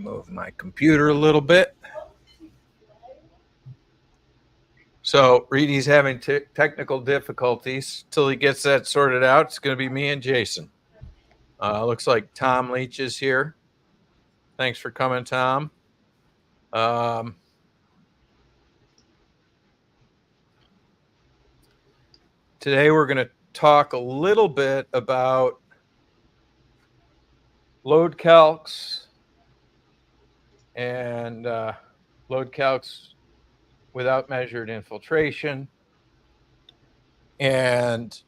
move my computer a little bit. So Reedie's having technical difficulties. Till he gets that sorted out, it's going to be me and Jason. Looks like Tom Leach is here. Thanks for coming, Tom. Today we're going to talk a little bit about load calcs and load calcs without measured infiltration. And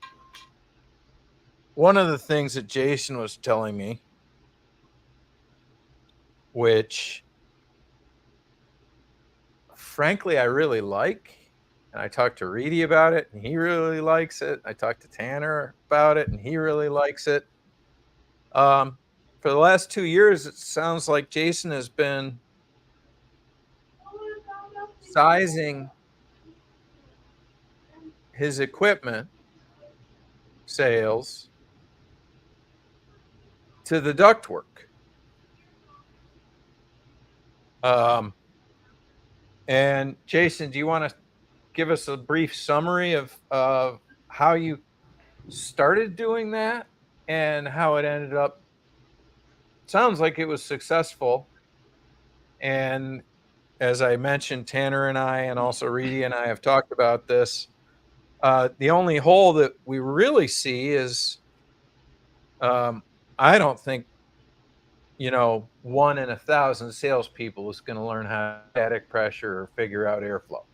one of the things that Jason was telling me, which frankly I really like, and I talked to Reedie about it and he really likes it. I talked to Tanner about it and he really likes it. For the last 2 years, it sounds like Jason has been sizing his equipment sales to the ductwork. And Jason, do you want to give us a brief summary of how you started doing that and how it ended up? Sounds like it was successful. And as I mentioned, Tanner and I, and also Reedie and I have talked about this. The only hole that we really see is, I don't think, 1 in 1,000 salespeople is going to learn how static pressure or figure out airflow.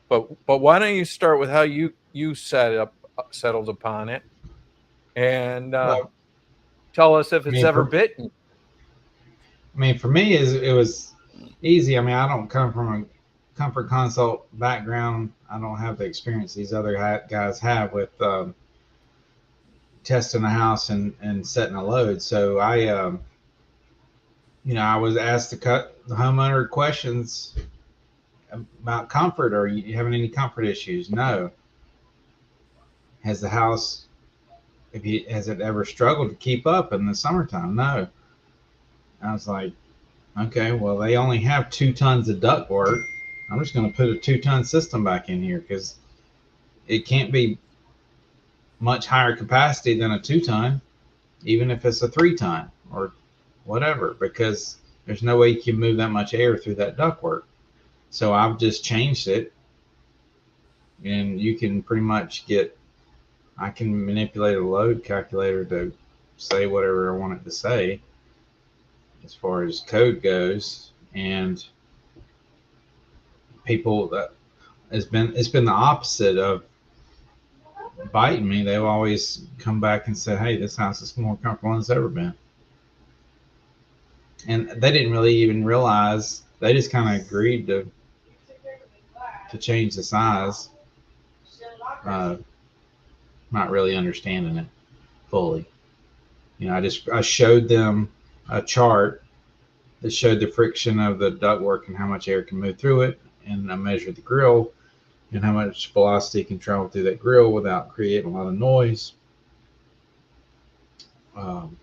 But why don't you start with how you settled upon it, and tell us if it's ever bitten. I mean, for me, it was easy. I mean, I don't come from a comfort consult background. I don't have the experience these other guys have with testing a house and setting a load. So I was asked to cut the homeowner questions about comfort. Are you having any comfort issues? No. Has the house, has it ever struggled to keep up in the summertime? No. I was like, okay, well, they only have 2 tons of duct work. I'm just going to put a 2-ton system back in here because it can't be much higher capacity than a 2-ton, even if it's a 3-ton or whatever, because there's no way you can move that much air through that duct work. So I've just changed it, and you can pretty much I can manipulate a load calculator to say whatever I want it to say as far as code goes. And people, it's been the opposite of biting me. They've always come back and said, hey, this house is more comfortable than it's ever been. And they didn't really even realize, they just kind of agreed to change the size, not really understanding it fully. I showed them a chart that showed the friction of the ductwork and how much air can move through it, and I measured the grill and how much velocity can travel through that grill without creating a lot of noise. And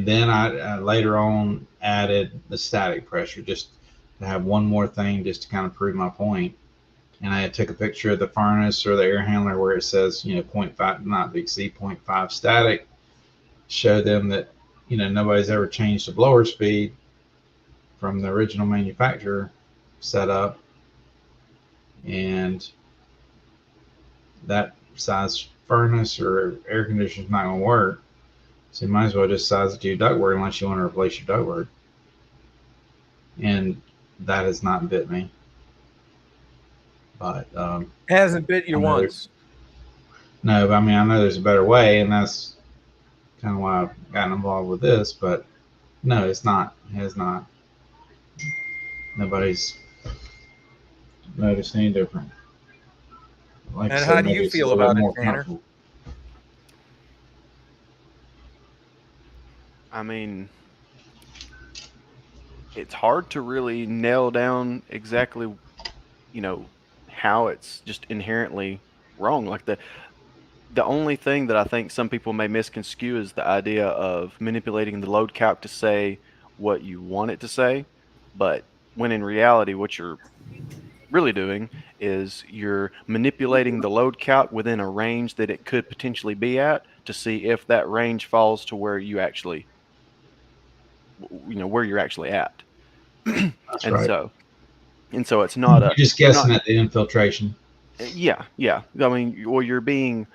then I later on added the static pressure just to have one more thing, just to kind of prove my point. And I took a picture of the furnace or the air handler where it says, 0.5, not to exceed 0.5 static. Show them that, nobody's ever changed the blower speed from the original manufacturer setup, and that size furnace or air conditioner is not going to work. So you might as well just size it to your ductwork unless you want to replace your ductwork. And that has not bit me. But hasn't bit you once. No, but I mean, I know there's a better way, and that's kind of why I've gotten involved with this. But no, it's not. It has not. Nobody's noticed any different. Like and how do you feel about it, Tanner? I mean, it's hard to really nail down exactly, how it's just inherently wrong. Like The only thing that I think some people may misconstrue is the idea of manipulating the load calc to say what you want it to say. But when in reality, what you're really doing is you're manipulating the load calc within a range that it could potentially be at to see if that range falls to where you actually, where you're actually at. That's And right. so, it's not You're just you're guessing not, at the infiltration. yeah, yeah. I mean, or you're being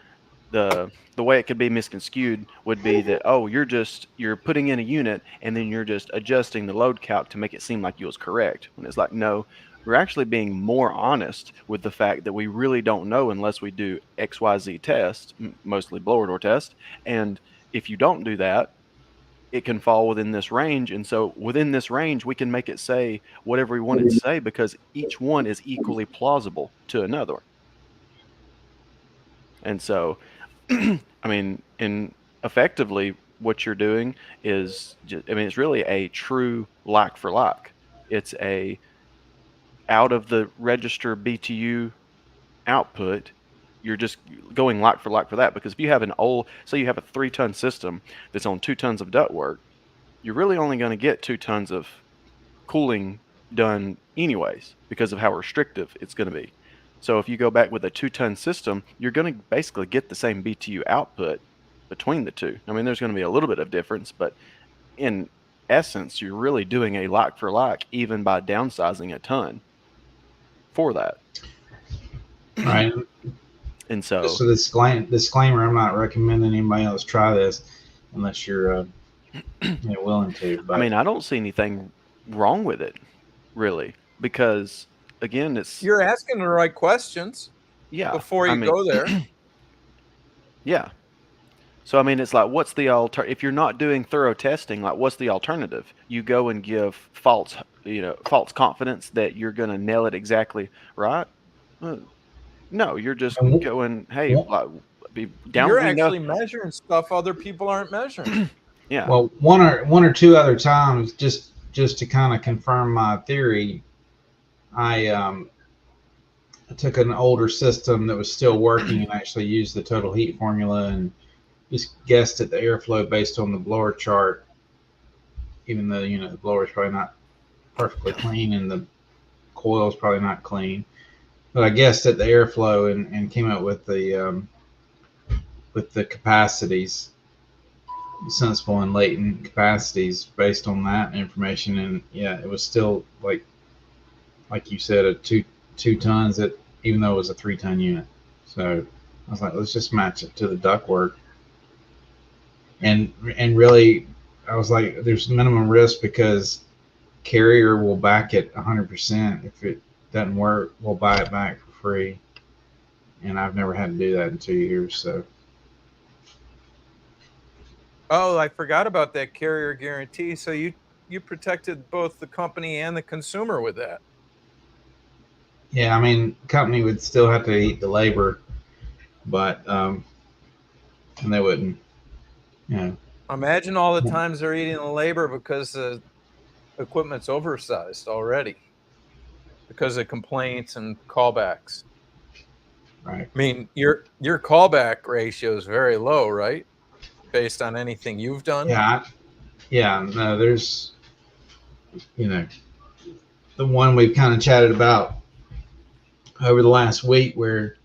the way it could be misconstrued would be that, oh, you're putting in a unit and then you're just adjusting the load calc to make it seem like you was correct, when it's like, no, we're actually being more honest with the fact that we really don't know unless we do XYZ test, mostly blower door test. And if you don't do that, it can fall within this range. And so within this range, we can make it say whatever we want it to say because each one is equally plausible to another. And so, I mean, in effectively what you're doing is, it's really a true like for like. It's a out of the register BTU output. You're just going like for that, because if you have say you have a 3-ton system that's on 2 tons of ductwork, you're really only going to get 2 tons of cooling done anyways because of how restrictive it's going to be. So if you go back with a 2-ton system, you're going to basically get the same BTU output between the two. I mean, there's going to be a little bit of difference, but in essence, you're really doing a like for like, even by downsizing a ton for that. Right. And so, Just a disclaimer, I'm not recommending anybody else try this unless you're willing to. But I mean, I don't see anything wrong with it, really, because again, You're asking the right questions before you go there. Yeah. So, I mean, it's like, what's the if you're not doing thorough testing, like, what's the alternative? You go and give false confidence that you're going to nail it exactly right? No, you're just going, hey, like, You're actually measuring stuff other people aren't measuring. Yeah. Well, one or two other times, just to kind of confirm my theory, I took an older system that was still working and actually used the total heat formula and just guessed at the airflow based on the blower chart, even though the blower is probably not perfectly clean and the coil is probably not clean. But I guessed at the airflow and came up with the capacities, sensible and latent capacities based on that information. And yeah, it was still like you said, a two tons, even though it was a 3-ton unit. So I was like, let's just match it to the ductwork. And really, I was like, there's minimum risk because Carrier will back it 100%. If it doesn't work, we'll buy it back for free. And I've never had to do that in 2 years. So. Oh, I forgot about that Carrier guarantee. So you protected both the company and the consumer with that. Yeah, I mean, the company would still have to eat the labor, but and they wouldn't. Imagine all the times they're eating the labor because the equipment's oversized already because of complaints and callbacks. Right. I mean, your callback ratio is very low, right? Based on anything you've done. Yeah. No, there's, the one we've kind of chatted about over the last week where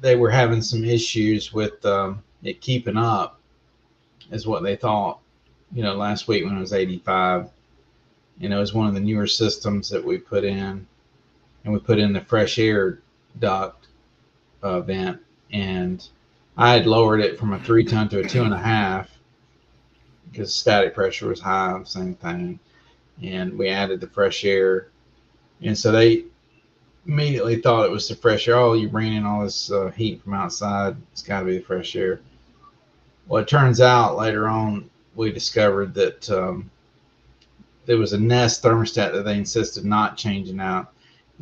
they were having some issues with it keeping up, is what they thought. Last week when it was 85, it was one of the newer systems that we put in, and we put in the fresh air duct vent, and I had lowered it from a 3-ton to a 2.5 because static pressure was high, same thing. And we added the fresh air, and so they immediately thought it was the fresh air. Oh, you're bringing in all this heat from outside. It's got to be the fresh air. Well, it turns out later on we discovered that there was a Nest thermostat that they insisted not changing out,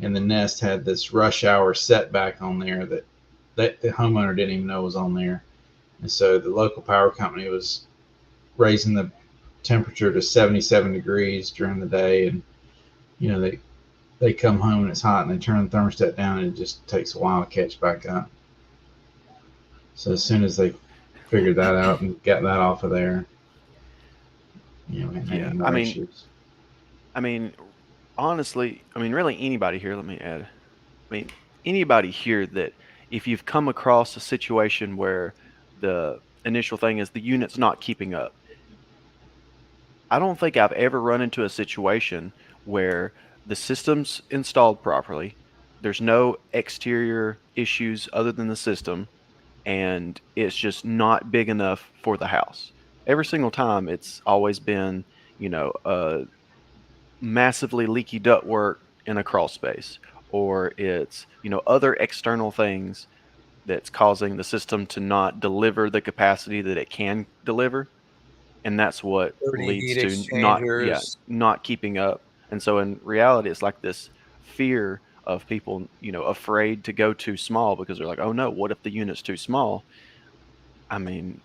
and the Nest had this rush hour setback on there that the homeowner didn't even know was on there. And so the local power company was raising the temperature to 77 degrees during the day, and they come home and it's hot and they turn the thermostat down and it just takes a while to catch back up. So as soon as they figured that out and got that off of there, we hadn't Yeah, any more issues. I mean, honestly, I mean, really anybody here, let me add, I mean, anybody here that if you've come across a situation where the initial thing is the unit's not keeping up, I don't think I've ever run into a situation where the system's installed properly, there's no exterior issues other than the system, and it's just not big enough for the house. Every single time, it's always been, a massively leaky ductwork in a crawl space, or it's, other external things that's causing the system to not deliver the capacity that it can deliver. And that's what Dirty leads heat to exchangers. not keeping up. And so in reality, it's like this fear of people, afraid to go too small because they're like, oh no, what if the unit's too small? I mean,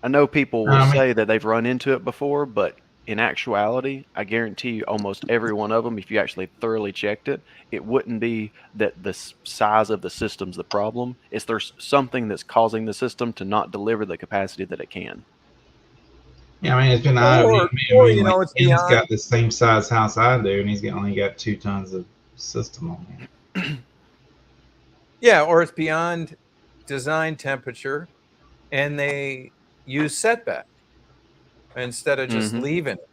I know people will I mean, say that they've run into it before, but in actuality, I guarantee you almost every one of them, if you actually thoroughly checked it, it wouldn't be that the size of the system's the problem. It's there's something that's causing the system to not deliver the capacity that it can. yeah, I mean, it's been Or, like it's Ken's beyond. got the same size house I do, and he's only got 2 tons of system on him. Yeah, or it's beyond design temperature, and they use setback instead of just Mm-hmm. leaving it.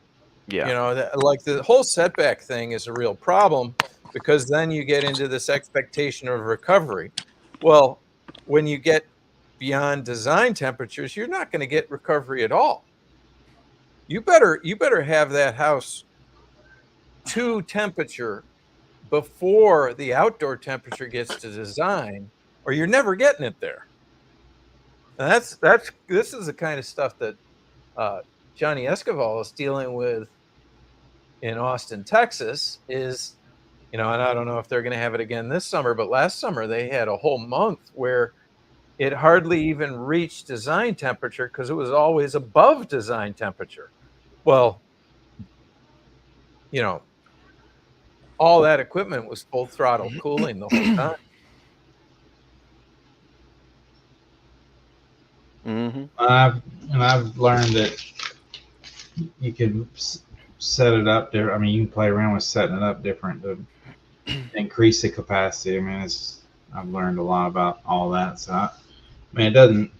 Yeah. Like the whole setback thing is a real problem because then you get into this expectation of recovery. Well, when you get beyond design temperatures, you're not going to get recovery at all. You better have that house to temperature before the outdoor temperature gets to design, or you're never getting it there. And this is the kind of stuff that Johnny Escobar is dealing with in Austin, Texas. And I don't know if they're going to have it again this summer, but last summer they had a whole month where it hardly even reached design temperature because it was always above design temperature. Well, you know, all that equipment was full throttle cooling the whole time. Mm-hmm. I've learned that you can set it up there. I mean, you can play around with setting it up different to increase the capacity. I mean, I've learned a lot about all that. So, I mean, it doesn't,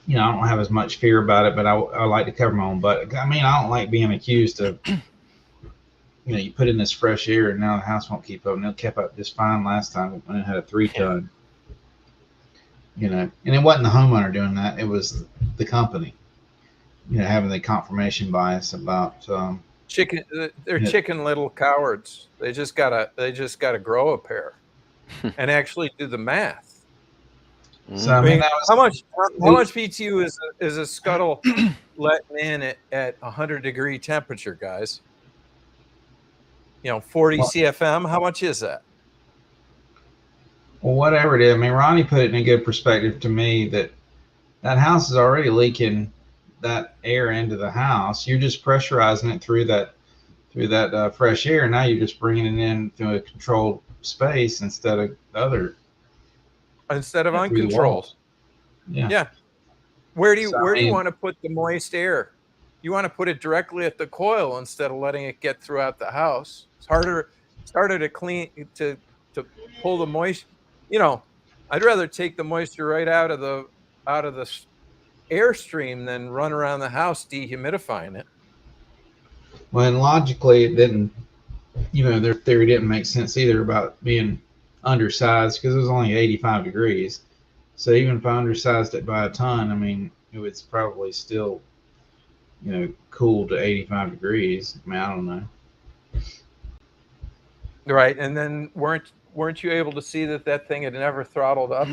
I don't have as much fear about it, but I like to cover my own butt. I mean, I don't like being accused of, you put in this fresh air and now the house won't keep up. And it kept up just fine last time when it had a 3-ton. And it wasn't the homeowner doing that; it was the company. Having the confirmation bias about Chicken, they're chicken little cowards. They just gotta grow a pair and actually do the math. So I mean, that how was much BTU is a scuttle letting in at 100-degree temperature, guys? 40 CFM. How much is that? well, whatever it is. I mean, Ronnie put it in a good perspective to me that house is already leaking that air into the house. You're just pressurizing it through that fresh air. Now you're just bringing it in through a controlled space instead of Uncontrolled. Yeah. Where do you want to put the moist air? You want to put it directly at the coil instead of letting it get throughout the house. It's harder to clean to pull the moisture. I'd rather take the moisture right out of the airstream than run around the house dehumidifying it. Well, and logically, it didn't. Their theory didn't make sense either about being undersized because it was only 85 degrees. So even if I undersized it by a ton, I mean, it was probably still, cool to 85 degrees. I mean, I don't know. Right, and then weren't you able to see that thing had never throttled up?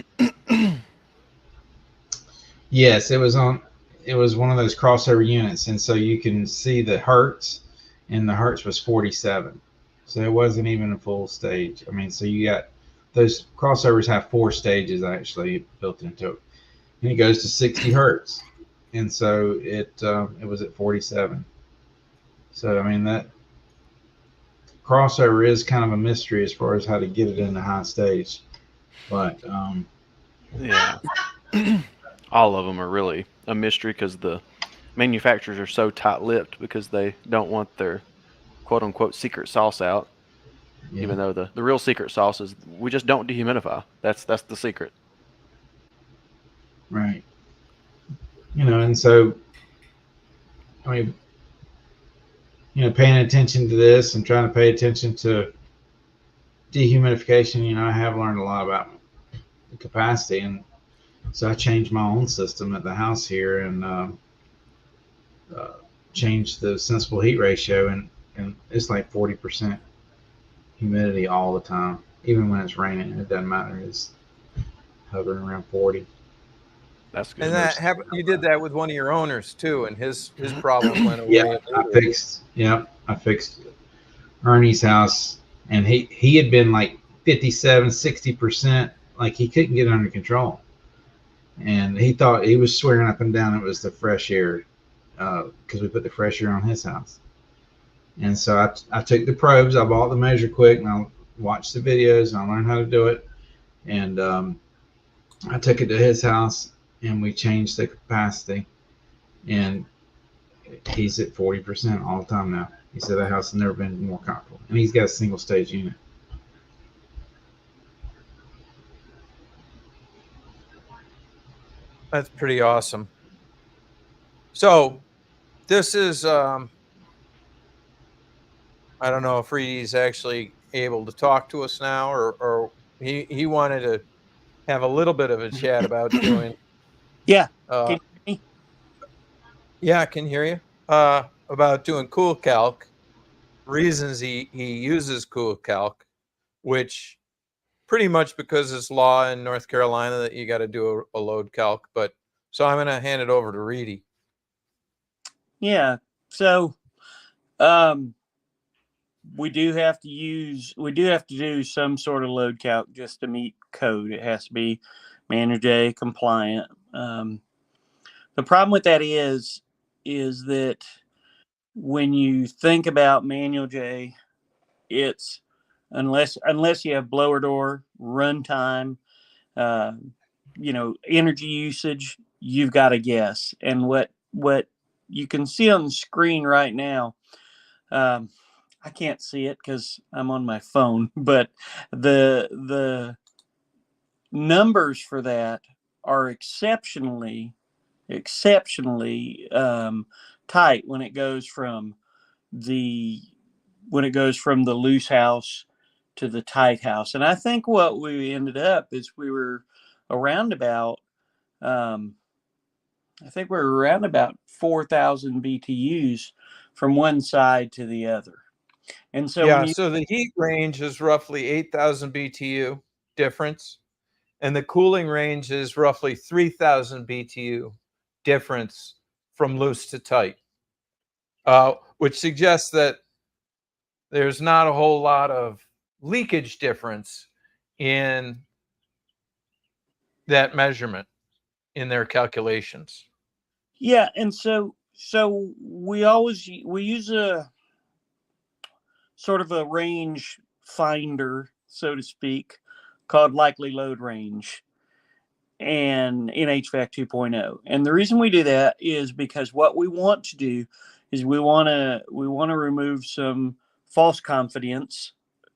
Yes, it was one of those crossover units, and so you can see the hertz, and the hertz was 47. So it wasn't even a full stage. I mean, so you got those crossovers have 4 stages actually built into it, and it goes to 60 hertz, and so it was at 47. So I mean that crossover is kind of a mystery as far as how to get it in the high stage, but Yeah. All of them are really a mystery because the manufacturers are so tight-lipped because they don't want their quote-unquote secret sauce out. Yeah. Even though the real secret sauce is we just don't dehumidify. That's the secret. Right. And so, I mean, paying attention to this and trying to pay attention to dehumidification, I have learned a lot about the capacity. And so I changed my own system at the house here and changed the sensible heat ratio. And it's like 40% humidity all the time. Even when it's raining, it doesn't matter. It's hovering around 40. That's good. And that happened. You did that with one of your owners too, and his problem went Yeah, away. I fixed Ernie's house, and he had been like 57-60%, like he couldn't get under control, and he thought, he was swearing up and down it was the fresh air, because we put the fresh air on his house. And so I took the probes, I bought the Measure Quick, and I watched the videos, and I learned how to do it, and I took it to his house, and we changed the capacity, and he's at 40% all the time now. He said the house has never been more comfortable, and he's got a single stage unit. That's pretty awesome. So this is, I don't know if Reedie's actually able to talk to us now, or he wanted to have a little bit of a chat about doing. Yeah. Uh, Can you hear me? yeah, I can hear you. About doing Cool Calc, reasons he uses Cool Calc, which pretty much because it's law in North Carolina that you got to do a load calc. But so I'm going to hand it over to Reedie. Yeah. So, we do have to do some sort of load calc just to meet code. It has to be Manual J compliant. The problem with that is that when you think about Manual J, it's unless you have blower door, runtime, energy usage, you've got to guess. And what you can see on the screen right now, I can't see it because I'm on my phone, but the numbers for that are exceptionally tight when it goes from the loose house to the tight house. And I think what we ended up is we were around about 4,000 BTUs from one side to the other. And so Yeah, so the heat range is roughly 8,000 BTU difference, and the cooling range is roughly 3,000 BTU difference from loose to tight, which suggests that there's not a whole lot of leakage difference in that measurement in their calculations. Yeah, and so we use a sort of a range finder, so to speak, called likely load range, and in HVAC 2.0. And the reason we do that is because what we want to do is we want to remove some false confidence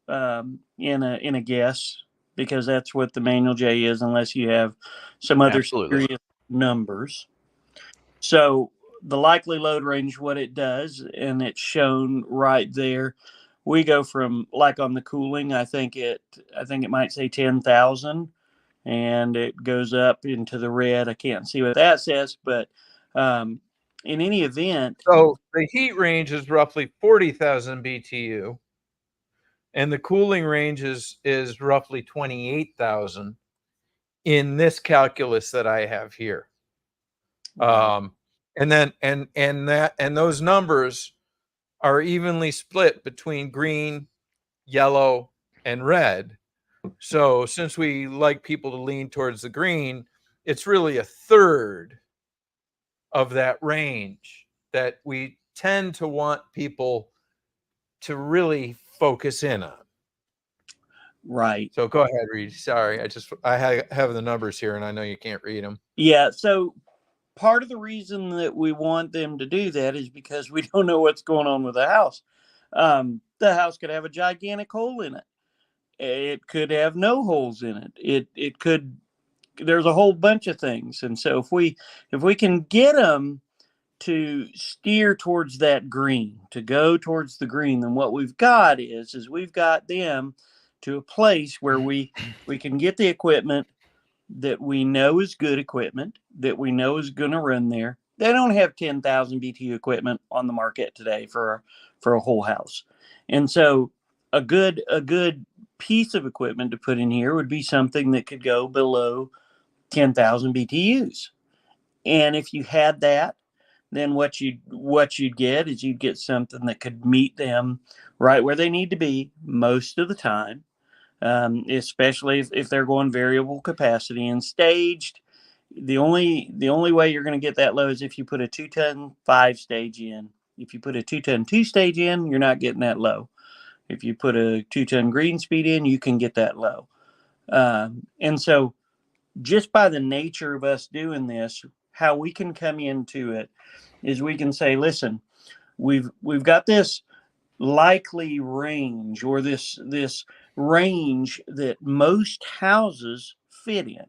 in a guess, because that's what the Manual J is, unless you have some other Absolutely. serious numbers. So the likely load range, what it does, and it's shown right there. We go from, like on the cooling, I think it might say 10,000, and it goes up into the red. I can't see what that says, but in any event. So the heat range is roughly 40,000 BTU, and the cooling range is roughly 28,000 in this calculus that I have here. And then and those numbers are evenly split between green, yellow, and red. So since we like people to lean towards the green, it's really a third of that range that we tend to want people to really focus in on. Right. So go ahead, Reed. Sorry, I have the numbers here, and I know you can't read them. Yeah. So part of the reason that we want them to do that is because we don't know what's going on with the house. The house could have a gigantic hole in it. It could have no holes in it. It could. There's a whole bunch of things, and so if we can get them to steer towards that green, to go towards the green, then what we've got is we've got them to a place where we can get the equipment that we know is good equipment, that we know is going to run there. They don't have 10,000 BTU equipment on the market today for a whole house. And so a good piece of equipment to put in here would be something that could go below 10,000 BTUs. And if you had that, then what you'd get is you'd get something that could meet them right where they need to be most of the time, especially if they're going variable capacity and staged. The only way you're going to get that low is if you put a 2-ton 5-stage in. If you put a 2-ton 2-stage in, you're not getting that low. If you put a 2-ton green speed in, you can get that low. And so just by the nature of us doing this, how we can come into it is we can say, listen, we've got this likely range, or this range that most houses fit in.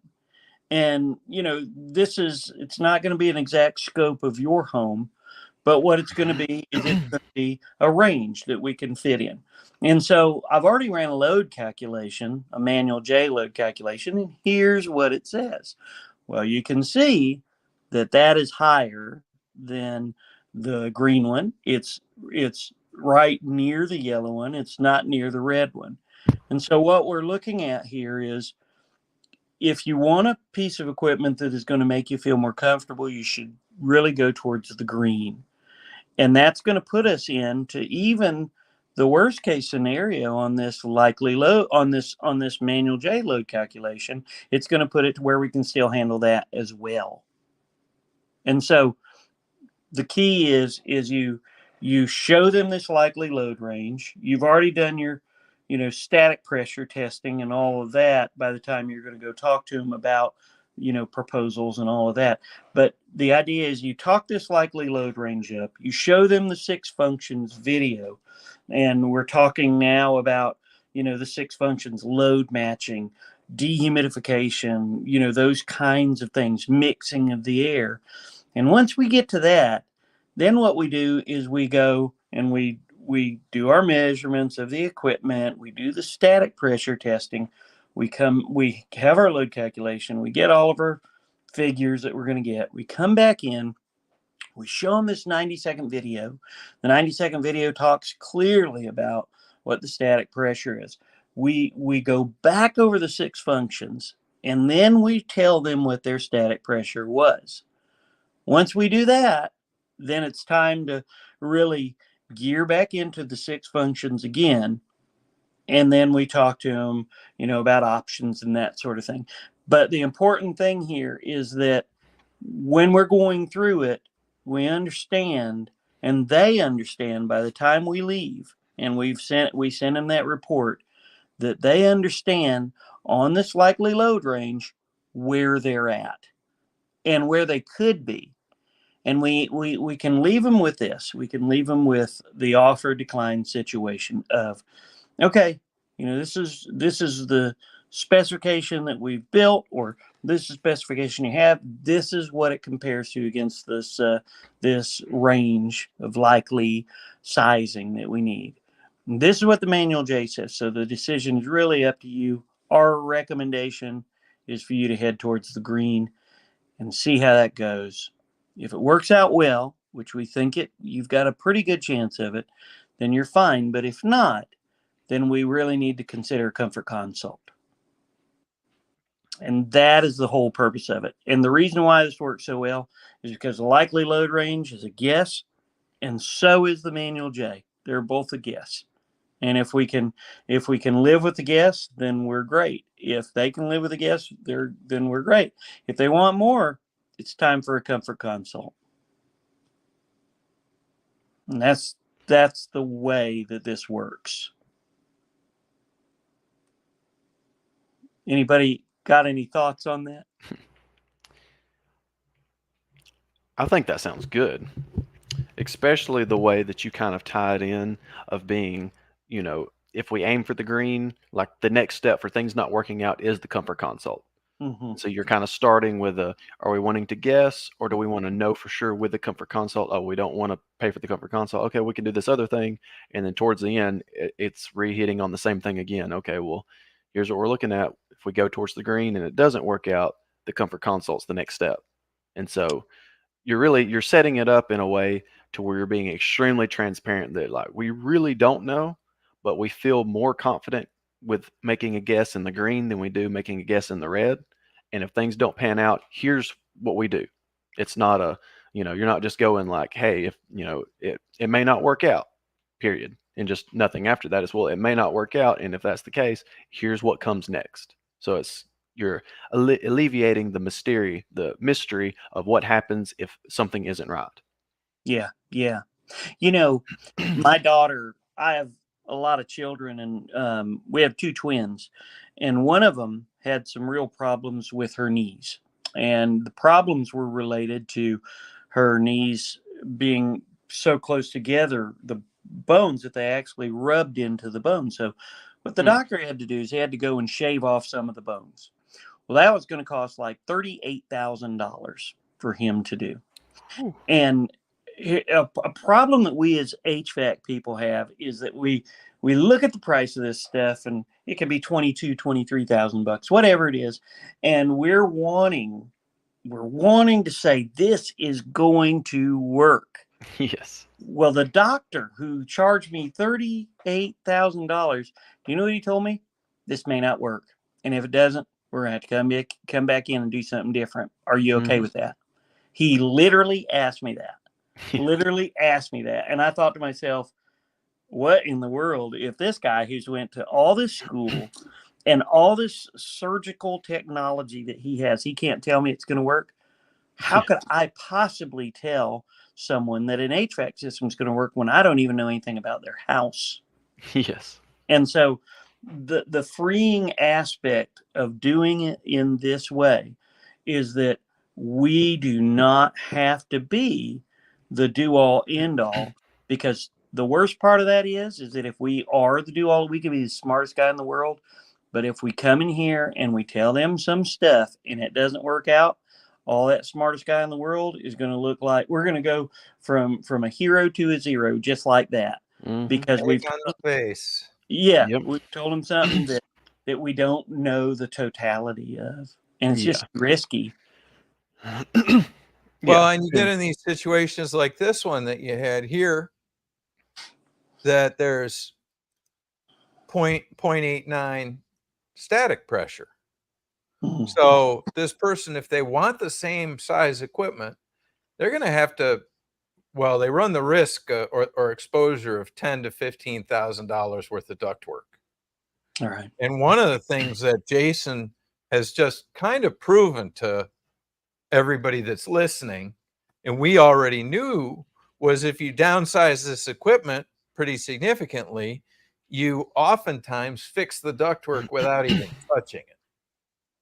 And it's not going to be an exact scope of your home, but what it's going to be is it's going to be a range that we can fit in. And so I've already ran a load calculation, a manual J load calculation, and here's what it says. Well, you can see that is higher than the green one. It's right near the yellow one. It's not near the red one. And so what we're looking at here is, if you want a piece of equipment that is going to make you feel more comfortable, you should really go towards the green. And that's going to put us into even the worst case scenario on this likely load, on this manual J load calculation. It's going to put it to where we can still handle that as well. And so the key is you show them this likely load range. You've already done your static pressure testing and all of that by the time you're going to go talk to them about proposals and all of that. But the idea is you talk this likely load range up, you show them the 6 functions video, and we're talking now about the 6 functions: load matching, dehumidification, those kinds of things, mixing of the air. And once we get to that, then what we do is we go and we do our measurements of the equipment. We do the static pressure testing. We have our load calculation. We get all of our figures that we're going to get. We come back in. We show them this 90-second video. The 90-second video talks clearly about what the static pressure is. We go back over the 6 functions, and then we tell them what their static pressure was. Once we do that, then it's time to really gear back into the 6 functions again. And then we talk to them, about options and that sort of thing. But the important thing here is that when we're going through it, we understand, and they understand by the time we leave, and we send them that report, that they understand on this likely load range where they're at and where they could be. And we can leave them with this. We can leave them with the offer decline situation of, okay, this is the specification that we've built, or this is the specification you have. This is what it compares to against this range of likely sizing that we need. And this is what the manual J says. So the decision is really up to you. Our recommendation is for you to head towards the green and see how that goes. If it works out well, which we think you've got a pretty good chance of it, then you're fine. But if not, then we really need to consider a comfort consult. And that is the whole purpose of it. And the reason why this works so well is because the likely load range is a guess, and so is the manual J. They're both a guess. And if we can live with the guess, then we're great. If they can live with the guess, then we're great. If they want more, it's time for a comfort consult. And that's the way that this works. Anybody got any thoughts on that? I think that sounds good, especially the way that you kind of tie it in of being, if we aim for the green, like the next step for things not working out is the comfort consult. Mm-hmm. So you're kind of starting with are we wanting to guess, or do we want to know for sure with the comfort consult? Oh, we don't want to pay for the comfort consult. Okay, we can do this other thing. And then towards the end, it's reheating on the same thing again. Okay, well, here's what we're looking at. If we go towards the green and it doesn't work out, the comfort consult's the next step. And so you're setting it up in a way to where you're being extremely transparent that like we really don't know, but we feel more confident with making a guess in the green than we do making a guess in the red. And if things don't pan out, here's what we do. It's not you're not just going like, hey, if it may not work out, period. And just nothing after that as well. It may not work out. And if that's the case, here's what comes next. So you're alleviating the mystery of what happens if something isn't right. Yeah. My daughter, I have a lot of children, and we have 2 twins, and one of them had some real problems with her knees, and the problems were related to her knees being so close together, the bones, that they actually rubbed into the bone. So what the doctor had to do is he had to go and shave off some of the bones. Well, that was going to cost like $38,000 for him to do. Ooh. And a problem that we as HVAC people have is that we look at the price of this stuff, and it can be $23,000, whatever it is, and we're wanting to say this is going to work. Yes. Well, the doctor who charged me $38,000, you know what he told me? This may not work, and if it doesn't, we're going to have to come back in and do something different. Are you okay with that? He literally asked me that. And I thought to myself, what in the world, if this guy who's went to all this school and all this surgical technology that he has, he can't tell me it's going to work? How could I possibly tell someone that an HVAC system is going to work when I don't even know anything about their house? Yes. And so the freeing aspect of doing it in this way is that we do not have to be the do-all end-all, because the worst part of that is that if we are the do-all, we can be the smartest guy in the world, but if we come in here and we tell them some stuff and it doesn't work out, all that smartest guy in the world is going to look like we're going to go from a hero to a zero just like that. Mm-hmm. Because we've on the face. Yeah, yep. We've told them something that we don't know the totality of, and it's just risky. Well, and you get in these situations like this one that you had here, that there's 0.89 static pressure. Mm-hmm. So this person, if they want the same size equipment, they're going to have to, well, they run the risk or exposure of $10,000 to $15,000 worth of ductwork. All right. And one of the things that Jason has just kind of proven to everybody that's listening, and we already knew, was if you downsize this equipment pretty significantly, you oftentimes fix the ductwork without even touching it.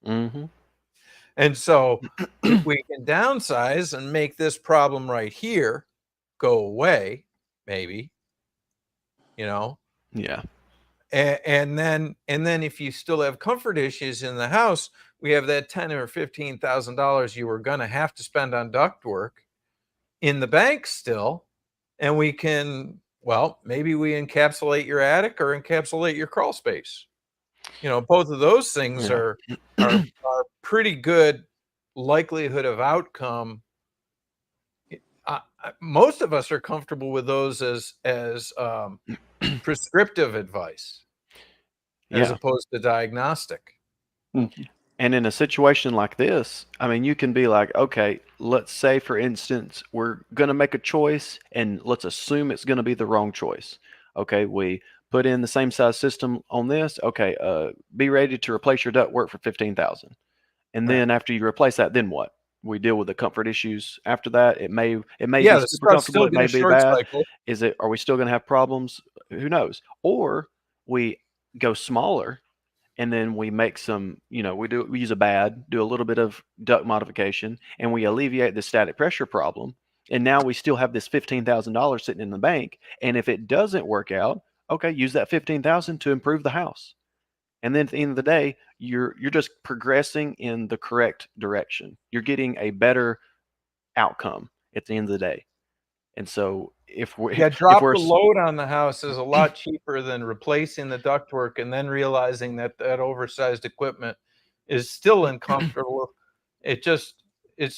Mm-hmm. And so if we can downsize and make this problem right here go away, maybe, Yeah. And then if you still have comfort issues in the house, we have that $10,000 or $15,000 you were going to have to spend on ductwork in the bank still, and we can, well, maybe we encapsulate your attic or encapsulate your crawl space. Both of those things are pretty good likelihood of outcome. Most of us are comfortable with those as prescriptive advice as opposed to diagnostic. Mm-hmm. And in a situation like this, I mean, you can be like, okay, let's say, for instance, we're going to make a choice and let's assume it's going to be the wrong choice. Okay, we put in the same size system on this. Okay, be ready to replace your ductwork for $15,000. And then after you replace that, then what? We deal with the comfort issues after that. It may be super comfortable. It may be bad. Cycle. Are we still going to have problems? Who knows? Or we go smaller and then we make some, we use a bad, do a little bit of duct modification, and we alleviate the static pressure problem. And now we still have this $15,000 sitting in the bank. And if it doesn't work out, okay, use that $15,000 to improve the house. And then at the end of the day, you're just progressing in the correct direction. You're getting a better outcome at the end of the day. And so if we're drop the load on the house is a lot cheaper than replacing the ductwork and then realizing that oversized equipment is still uncomfortable. It's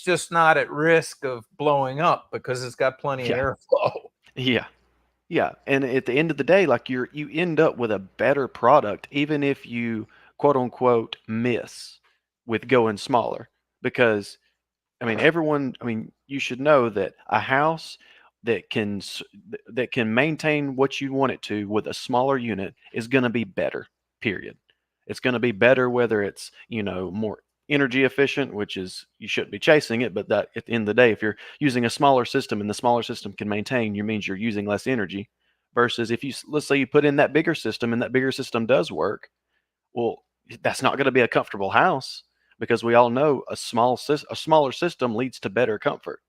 just not at risk of blowing up because it's got plenty of airflow. Yeah. And at the end of the day, like you end up with a better product, even if you quote unquote miss with going smaller. Because you should know that a house that can maintain what you want it to with a smaller unit is going to be better, period. It's going to be better whether it's, more energy efficient, which is, you shouldn't be chasing it, but that at the end of the day, if you're using a smaller system and the smaller system can maintain, means you're using less energy, versus if let's say you put in that bigger system and that bigger system does work, well, that's not going to be a comfortable house, because we all know a smaller system leads to better comfort.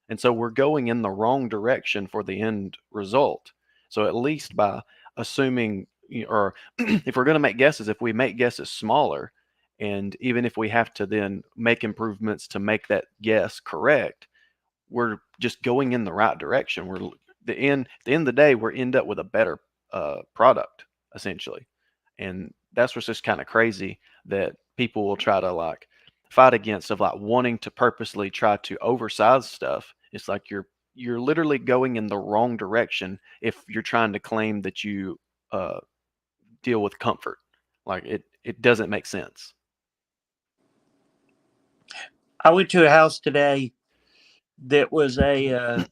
And so we're going in the wrong direction for the end result. So at least by assuming, or if we're going to make guesses, if we make guesses smaller, and even if we have to then make improvements to make that guess correct, we're just going in the right direction. At the end of the day, we're end up with a better product, essentially. And that's what's just kind of crazy, that people will try to fight against, of wanting to purposely try to oversize stuff. It's like you're literally going in the wrong direction if you're trying to claim that you deal with comfort. It doesn't make sense. I went to a house today that was a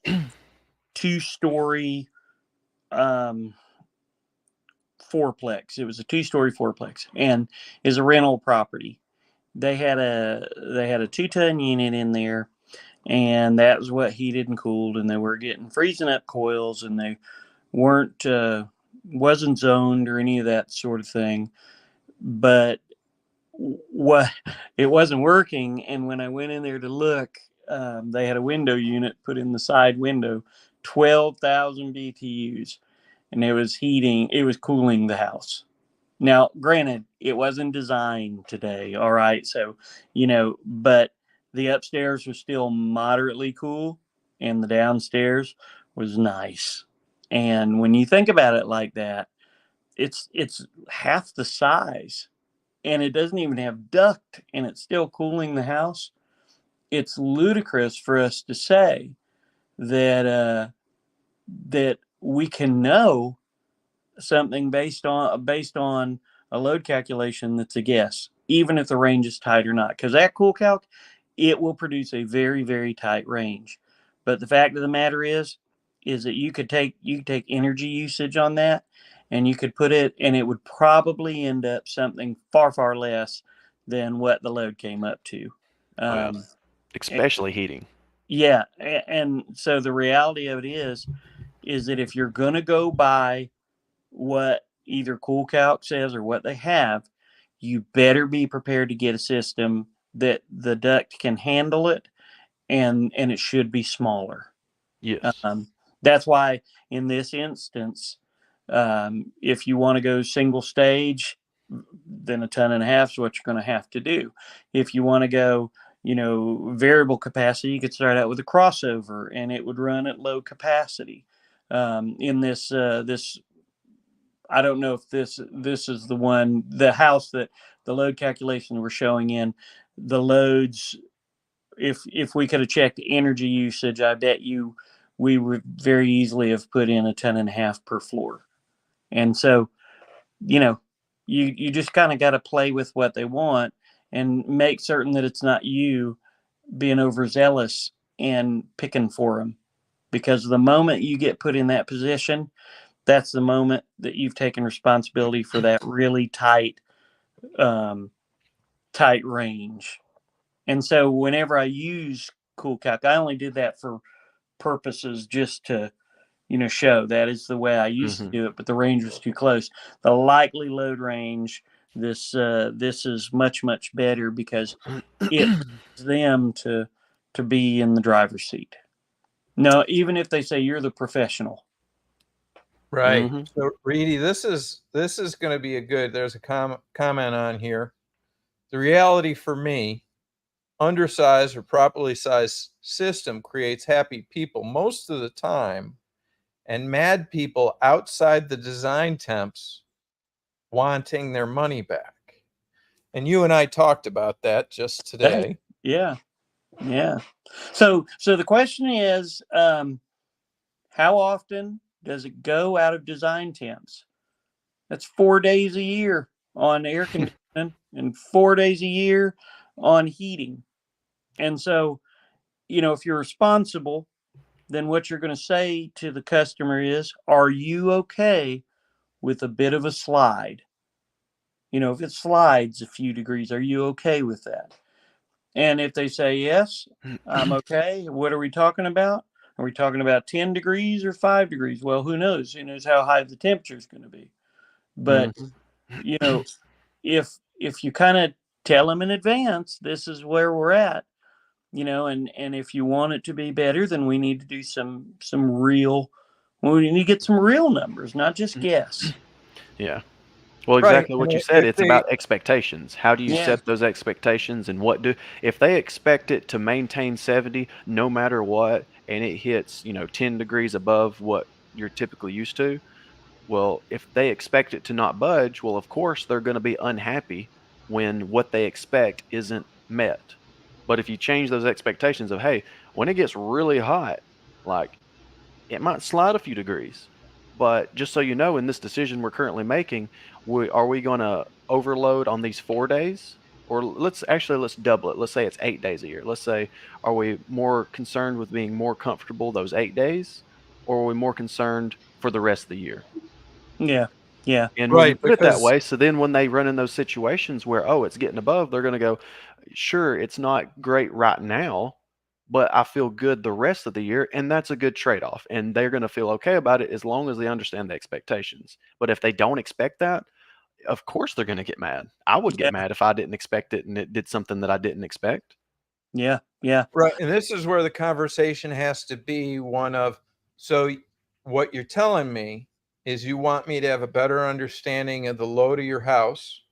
2-story fourplex. It was a 2-story fourplex, and is a rental property. They had a 2-ton unit in there, and that was what heated and cooled, and they were getting freezing up coils, and they wasn't zoned or any of that sort of thing. But it wasn't working, and when I went in there to look, they had a window unit put in the side window, 12,000 BTUs, and it was cooling the house. Now, granted, it wasn't designed today, all right? So, but the upstairs was still moderately cool, and the downstairs was nice. And when you think about it like that, it's half the size, and it doesn't even have duct, and it's still cooling the house. It's ludicrous for us to say that that we can know something based on a load calculation that's a guess, even if the range is tight or not. Because that Cool Calc, it will produce a very, very tight range. But the fact of the matter is that you could take energy usage on that, and you could put it, and it would probably end up something far, far less than what the load came up to. Especially heating. Yeah, and so the reality of it is that if you're going to go by what either Cool Calc says or what they have, you better be prepared to get a system that the duct can handle it, and it should be smaller. Yes. That's why in this instance, if you want to go single stage, then 1.5 tons is what you're going to have to do. If you want to go, variable capacity, you could start out with a crossover, and it would run at low capacity. In this I don't know if this is the house that the load calculation we're showing in the loads. If we could have checked energy usage, I bet you we would very easily have put in 1.5 tons per floor. And so, you just kind of got to play with what they want and make certain that it's not you being overzealous and picking for them. Because the moment you get put in that position, that's the moment that you've taken responsibility for that really tight range. And so whenever I use Cool Calc, I only did that for purposes just to, show that is the way I used to do it, but the range was too close. The likely load range this is much, much better because it allows them to be in the driver's seat. No, even if they say you're the professional. Right. Mhm. So, Reedie, this is going to be a good. There's a comment on here. The reality for me, undersized or properly sized system creates happy people most of the time, and mad people outside the design temps wanting their money back. And you and I talked about that just today. Yeah. So the question is, how often does it go out of design temps? That's 4 days a year on air conditioning and 4 days a year on heating. And so, if you're responsible, then what you're going to say to the customer is, are you okay with a bit of a slide? If it slides a few degrees, are you okay with that? And if they say, yes, I'm okay, what are we talking about? Are we talking about 10 degrees or 5 degrees? Well, who knows? Who knows how high the temperature is going to be? But, if you kind of tell them in advance, this is where we're at, and if you want it to be better, then we need to do we need to get some real numbers, not just guess. Yeah. Well, Right. exactly what And you said. if It's they, about expectations. How do you Yeah. set those expectations, and if they expect it to maintain 70 no matter what, and it hits, 10 degrees above what you're typically used to, well, if they expect it to not budge, well, of course they're going to be unhappy when what they expect isn't met. But if you change those expectations of, hey, when it gets really hot, like, it might slide a few degrees. But just so you know, in this decision we're currently making, are we going to overload on these 4 days? Or let's double it. Let's say it's 8 days a year. Let's say, are we more concerned with being more comfortable those 8 days? Or are we more concerned for the rest of the year? Yeah. And when you right, put it that because way, so then when they run in those situations where, oh, it's getting above, they're going to go, sure, it's not great right now, but I feel good the rest of the year. And that's a good trade off. And they're going to feel okay about it as long as they understand the expectations. But if they don't expect that, of course they're going to get mad. I would get mad if I didn't expect it and it did something that I didn't expect. Yeah. right, and this is where the conversation has to be one of, so what you're telling me is you want me to have a better understanding of the load of your house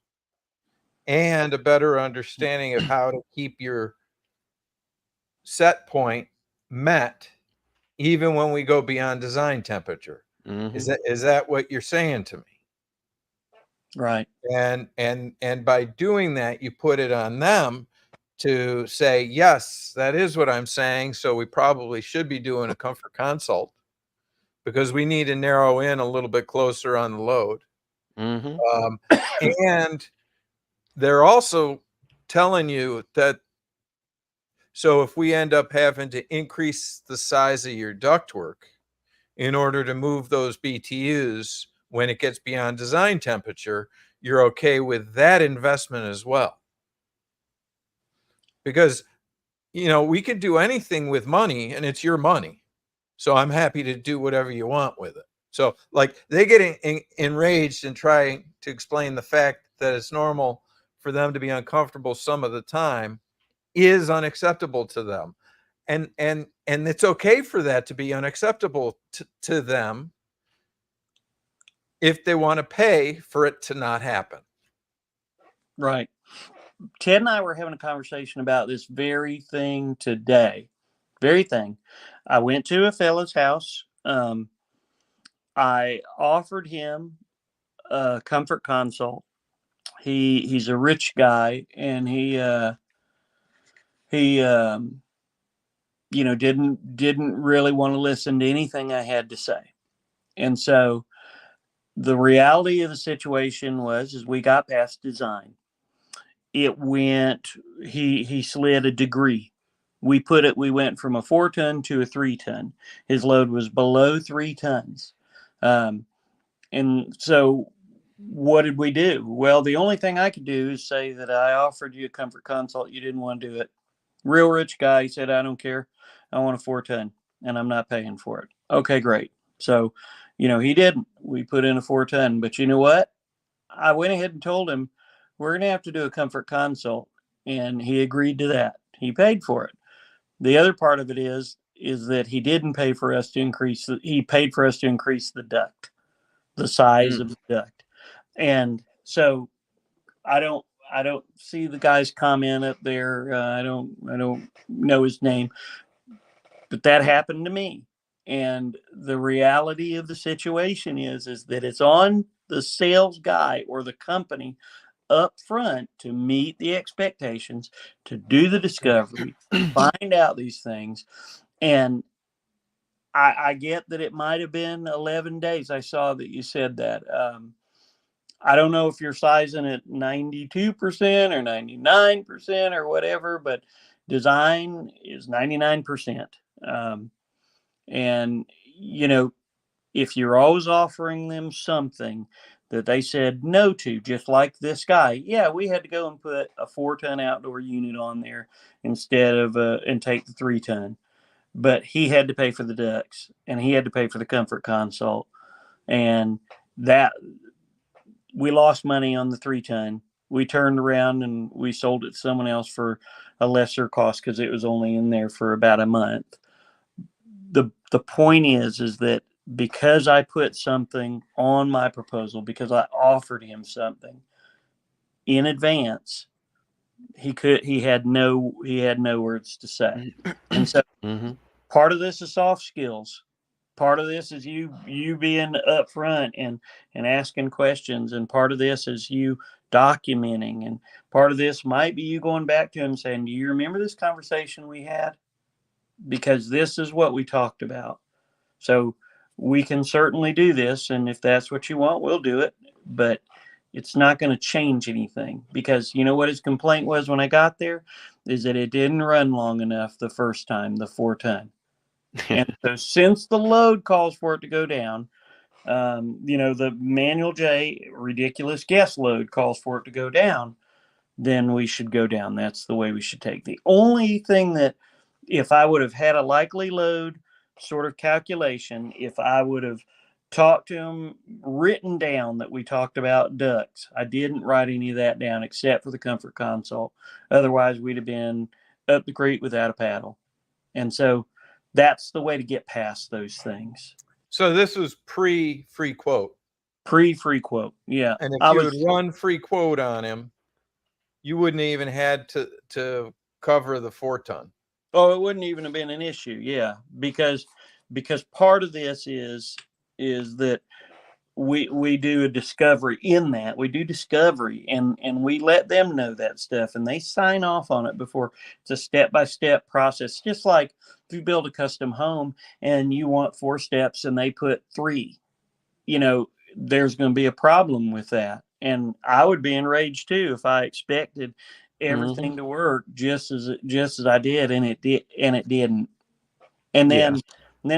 and a better understanding of how to keep your set point met even when we go beyond design temperature. Hmm. Is that what you're saying to me? Right. And by doing that, you put it on them to say, yes, that is what I'm saying. So we probably should be doing a comfort consult because we need to narrow in a little bit closer on the load. Hmm. And they're also telling you that, so if we end up having to increase the size of your ductwork in order to move those BTUs when it gets beyond design temperature, you're okay with that investment as well. Because, we can do anything with money and it's your money. So I'm happy to do whatever you want with it. So, like, they get enraged and trying to explain the fact that it's normal for them to be uncomfortable some of the time is unacceptable to them. And it's okay for that to be unacceptable to them if they want to pay for it to not happen. Right. Ted and I were having a conversation about this very thing today. Very thing. I went to a fellow's house. I offered him a comfort consult. He's a rich guy, and he didn't really want to listen to anything I had to say. And so the reality of the situation is we got past design. It went, he slid a degree. We went from a 4-ton to a 3-ton. His load was below 3 tons. And so what did we do? Well, the only thing I could do is say that I offered you a comfort consult. You didn't want to do it. Real rich guy. He said, I don't care. I want a 4-ton and I'm not paying for it. Okay, great. So, he didn't. We put in a 4-ton, but you know what? I went ahead and told him, we're going to have to do a comfort consult. And he agreed to that. He paid for it. The other part of it is that he didn't pay for us to increase, he paid for us to increase the duct, the size of the duct. And so I don't see the guy's comment up there. I don't know his name, but that happened to me. And the reality of the situation is that it's on the sales guy or the company up front to meet the expectations, to do the discovery, find out these things. And I get that it might have been 11 days. I saw that you said that. I don't know if you're sizing at 92% or 99% or whatever, but design is 99%. And, you know, if you're always offering them something that they said no to, just like this guy, yeah, we had to go and put a 4-ton outdoor unit on there instead of and take the 3-ton. But he had to pay for the ducts and he had to pay for the comfort consult. And that we lost money on the 3-ton. We turned around and we sold it to someone else for a lesser cost because it was only in there for about a month. The point is that because I put something on my proposal, because I offered him something in advance, he had no words to say. And so part of this is soft skills. Part of this is you being upfront and asking questions, and part of this is you documenting, and part of this might be you going back to him and saying, do you remember this conversation we had? Because this is what we talked about. So we can certainly do this, and if that's what you want, we'll do it. But it's not going to change anything, because you know what his complaint was when I got there is that it didn't run long enough the first time, the 4-ton. And so since the load calls for it to go down, the manual J ridiculous guess load calls for it to go down, then we should go down. That's the way we should take. The only thing that, if I would have had a likely load sort of calculation, if I would have talked to him, written down that we talked about ducts, I didn't write any of that down except for the comfort console. Otherwise, we'd have been up the creek without a paddle. And so that's the way to get past those things. So this was pre-free quote. Pre-free quote, yeah. And if you had run free quote on him, you wouldn't even had to cover the 4-ton. Oh, it wouldn't even have been an issue, yeah, because part of this is that we do a discovery in that. We do discovery and we let them know that stuff, and they sign off on it before. It's a step-by-step process. Just like if you build a custom home and you want 4 steps and they put 3, there's going to be a problem with that. And I would be enraged too if I expected everything to work just as I did, and it didn't. And then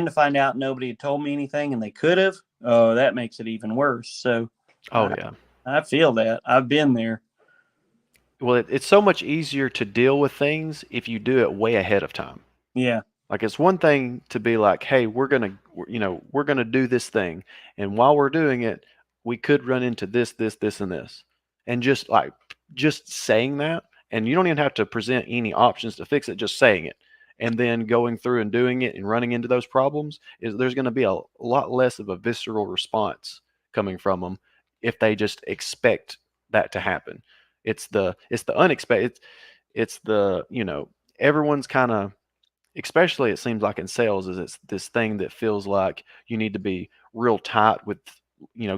to find out nobody had told me anything and they could have, oh, that makes it even worse. So I feel that. I've been there. Well, it's so much easier to deal with things if you do it way ahead of time. Yeah. Like, it's one thing to be like, hey, we're gonna do this thing, and while we're doing it, we could run into this, and this, and just saying that, and you don't even have to present any options to fix it. Just saying it, and then going through and doing it and running into those problems, there's going to be a lot less of a visceral response coming from them if they just expect that to happen. It's the unexpected. It's the everyone's kind of, especially it seems like in sales, is it's this thing that feels like you need to be real tight with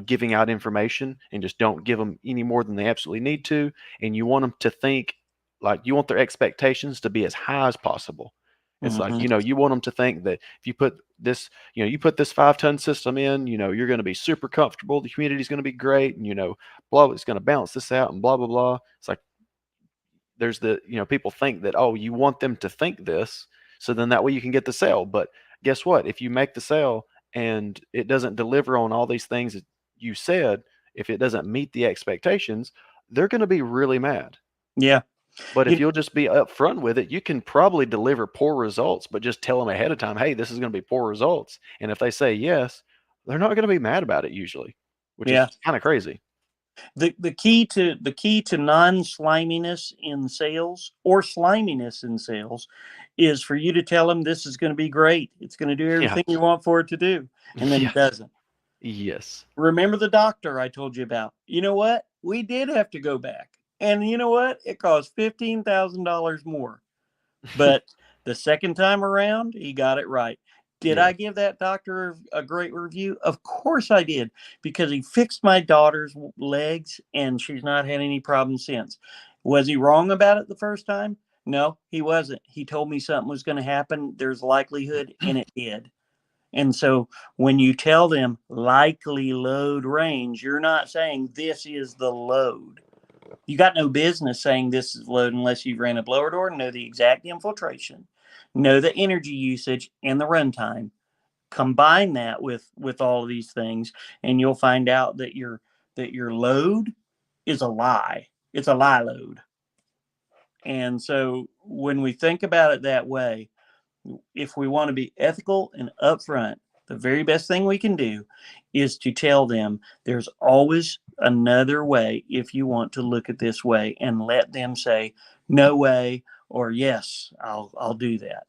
giving out information, and just don't give them any more than they absolutely need to. And you want them to think, like, you want their expectations to be as high as possible. It's like, you want them to think that if you put this, you put this 5-ton system in, you're going to be super comfortable. The humidity is going to be great. And, blah, it's going to balance this out and blah, blah, blah. It's like, there's people think that, oh, you want them to think this, so then that way you can get the sale. But guess what? If you make the sale and it doesn't deliver on all these things that you said, if it doesn't meet the expectations, they're going to be really mad. Yeah. But if you'll just be upfront with it, you can probably deliver poor results, but just tell them ahead of time, hey, this is going to be poor results. And if they say yes, they're not going to be mad about it usually, which is kind of crazy. The key to non-sliminess in sales or sliminess in sales is for you to tell them this is going to be great. It's going to do everything you want for it to do, and then it doesn't. Yes. Remember the doctor I told you about? You know what? We did have to go back, and you know what? It cost $15,000 more, but the second time around, he got it right. Did I give that doctor a great review? Of course I did, because he fixed my daughter's legs and she's not had any problems since. Was he wrong about it the first time? No, he wasn't. He told me something was going to happen. There's likelihood, and it did. And so when you tell them likely load range, you're not saying this is the load. You got no business saying this is load unless you've ran a blower door, know the exact infiltration, know the energy usage and the runtime. Combine that with all of these things, and you'll find out that your load is a lie. It's a lie load. And so when we think about it that way, if we want to be ethical and upfront, the very best thing we can do is to tell them there's always another way if you want to look at this way, and let them say no way or yes, I'll do that.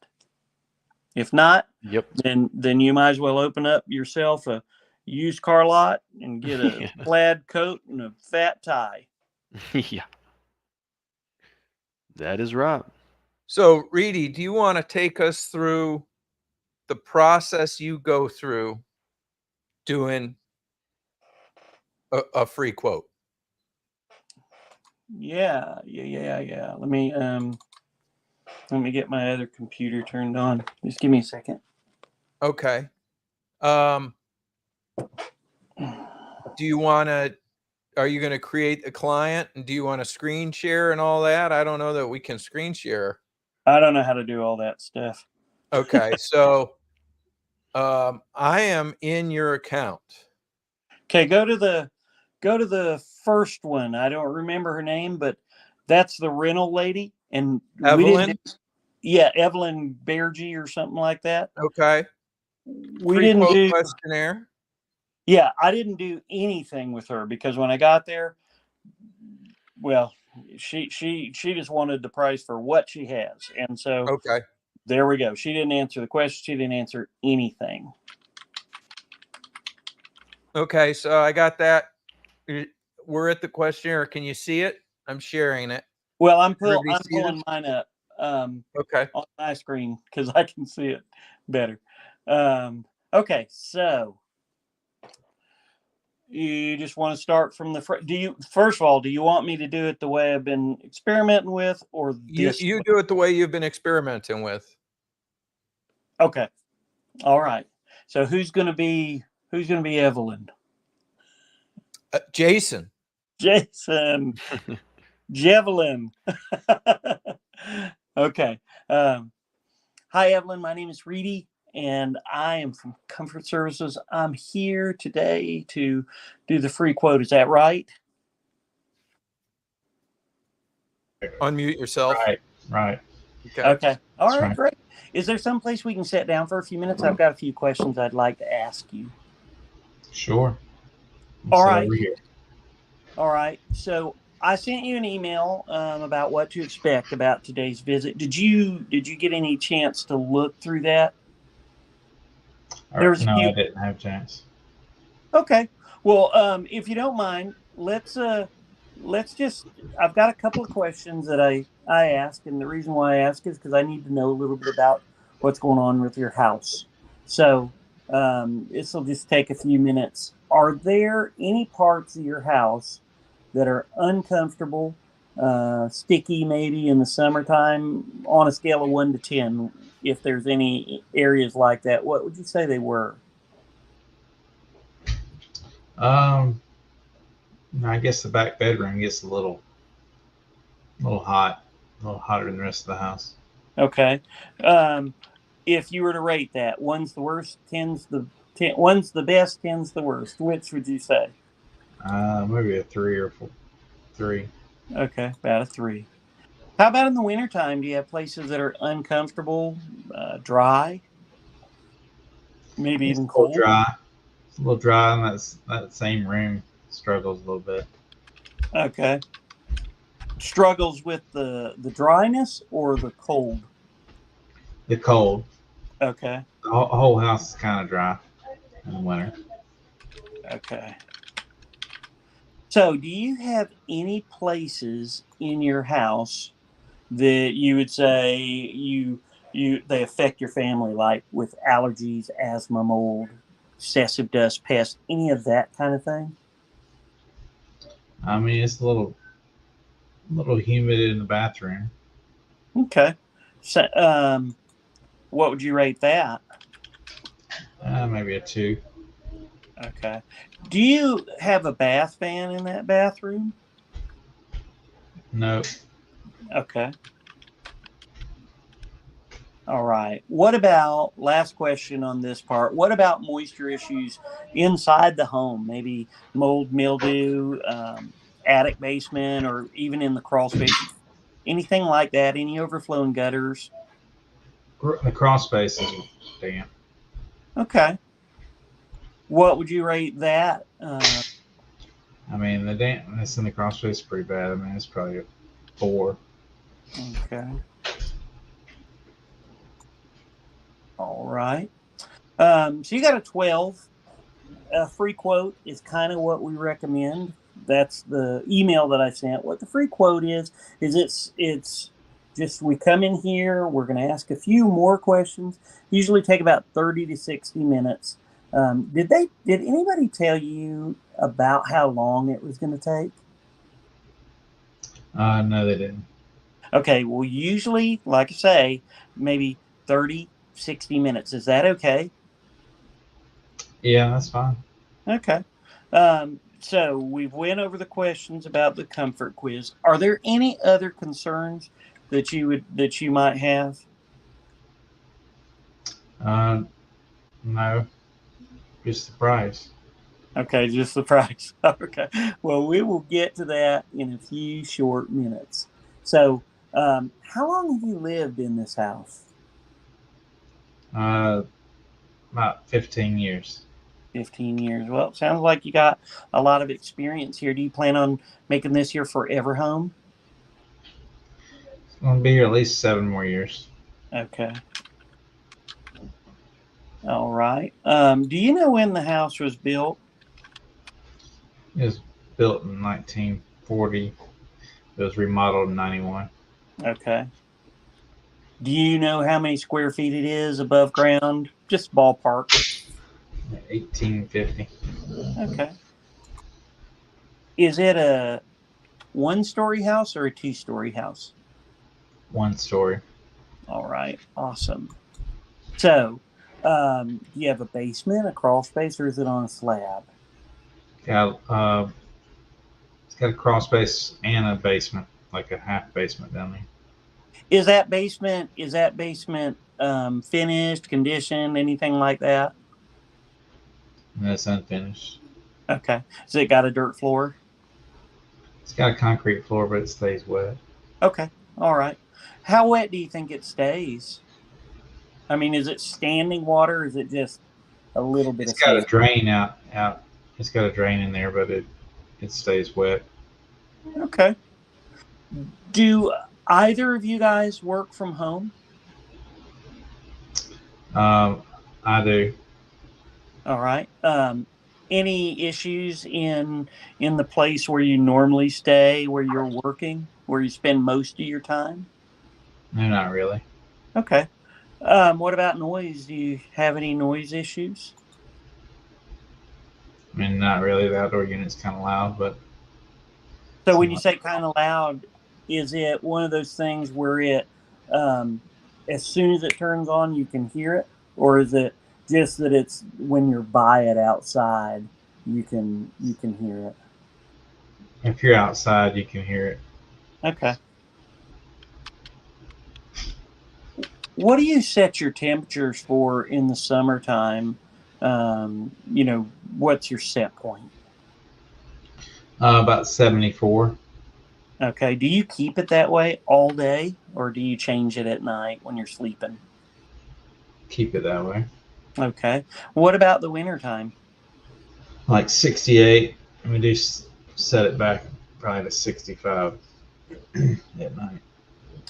If not, then you might as well open up yourself a used car lot and get a plaid coat and a fat tie. Yeah. That is right. So, Reedie, do you want to take us through the process you go through doing a free quote? Yeah. Let me get my other computer turned on. Just give me a second. Okay. Do you want to? Are you going to create a client, and do you want to screen share and all that? I don't know that we can screen share. I don't know how to do all that stuff. Okay, so I am in your account. Okay, go to the first one. I don't remember her name, but that's the rental lady, and Evelyn? Evelyn Bergy or something like that. Okay. We Free didn't quote do questionnaire. Yeah, I didn't do anything with her because when I got there, well, she just wanted the price for what she has, and so Okay. there we go. She didn't answer the question. She didn't answer anything. Okay, so I got that. We're at the questionnaire. Can you see it? I'm sharing it. Well, I'm Everybody see pulling this? mine up Okay. on my screen because I can see it better. Okay, so you just want to start from the front. First of all, do you want me to do it the way I've been experimenting with, or this? You do it the way you've been experimenting with. Okay. All right. So who's going to be Evelyn? Jason. Jason. Javelin. Okay. Hi, Evelyn. My name is Reedie, and I am from Comfort Services. I'm here today to do the free quote. Is that right? Unmute yourself. Right. Okay. All right, right. great. Is there some place we can sit down for a few minutes? I've got a few questions I'd like to ask you. Sure. All right. Over here. All right. So I sent you an email about what to expect about today's visit. Did you get any chance to look through that? No, I didn't have a chance. Okay. Well, if you don't mind, let's just. I've got a couple of questions that I ask, and the reason why I ask is because I need to know a little bit about what's going on with your house. So this will just take a few minutes. Are there any parts of your house that are uncomfortable, sticky maybe in the summertime, on a scale of 1 to 10? If there's any areas like that, what would you say they were? I guess the back bedroom gets a little hot, a little hotter than the rest of the house. Okay. If you were to rate that, one's the worst, one's the best, 10's the worst. Which would you say? Maybe a 3 or 4. 3. Okay, about a 3. How about in the wintertime? Do you have places that are uncomfortable, dry, maybe even cold? Dry. It's a little dry, and that same room struggles a little bit. Okay. Struggles with the dryness or the cold? The cold. Okay. The whole house is kind of dry in the winter. Okay. So, do you have any places in your house that you would say they affect your family, like with allergies, asthma, mold, excessive dust, pests, any of that kind of thing? I mean, it's a little humid in the bathroom. Okay. So, what would you rate that? Maybe a 2. Okay. Do you have a bath fan in that bathroom? No. Okay. All right. What about, last question on this part, what about moisture issues inside the home? Maybe mold, mildew, attic, basement, or even in the crawl space? Anything like that? Any overflowing gutters? The crawl space is damp. Okay. What would you rate that? I mean, the dampness in the crawl space is pretty bad. I mean, it's probably a 4. Okay. All right. So you got a 12. A free quote is kind of what we recommend. That's the email that I sent. What the free quote is it's just we come in here, we're going to ask a few more questions. Usually take about 30 to 60 minutes. Did anybody tell you about how long it was going to take? No, they didn't. Okay, well, usually, like I say, maybe 30, 60 minutes. Is that okay? Yeah, that's fine. Okay. So we've went over the questions about the comfort quiz. Are there any other concerns that you might have? No, just the price. Okay, just the price. Okay. Well, we will get to that in a few short minutes. So, how long have you lived in this house? About 15 years. 15 years. Well, it sounds like you got a lot of experience here. Do you plan on making this your forever home? It's going to be here at least 7 more years. Okay. All right. Do you know when the house was built? It was built in 1940. It was remodeled in 91. Okay. Do you know how many square feet it is above ground? Just ballpark. 1850. Okay. Is it a one-story house or a two-story house? 1 story. All right. Awesome. So, do you have a basement, a crawl space, or is it on a slab? Got it's got a crawl space and a basement, like a half basement down there. Is that basement finished, conditioned, anything like that? And that's unfinished. Okay. Has it got a dirt floor? It's got a concrete floor, but it stays wet. Okay. All right. How wet do you think it stays? I mean, is it standing water or is it just a little bit It's of got a sand? drain out. It's got a drain in there, but it stays wet. Okay. Do either of you guys work from home? I do. All right. Any issues in the place where you normally stay, where you're working, where you spend most of your time? No, not really. Okay. What about noise? Do you have any noise issues? I mean, not really. The outdoor unit's kind of loud, but So when you say kind of loud, is it one of those things where it, as soon as it turns on, you can hear it? Or is it just that it's when you're by it outside, you can hear it? if you're outside, you can hear it. Okay. What do you set your temperatures for in the summertime? What's your set point? About 74. Okay. Do you keep it that way all day or do you change it at night when you're sleeping? Keep it that way. Okay. What about the wintertime? Like 68. And we do set it back probably to 65 at night.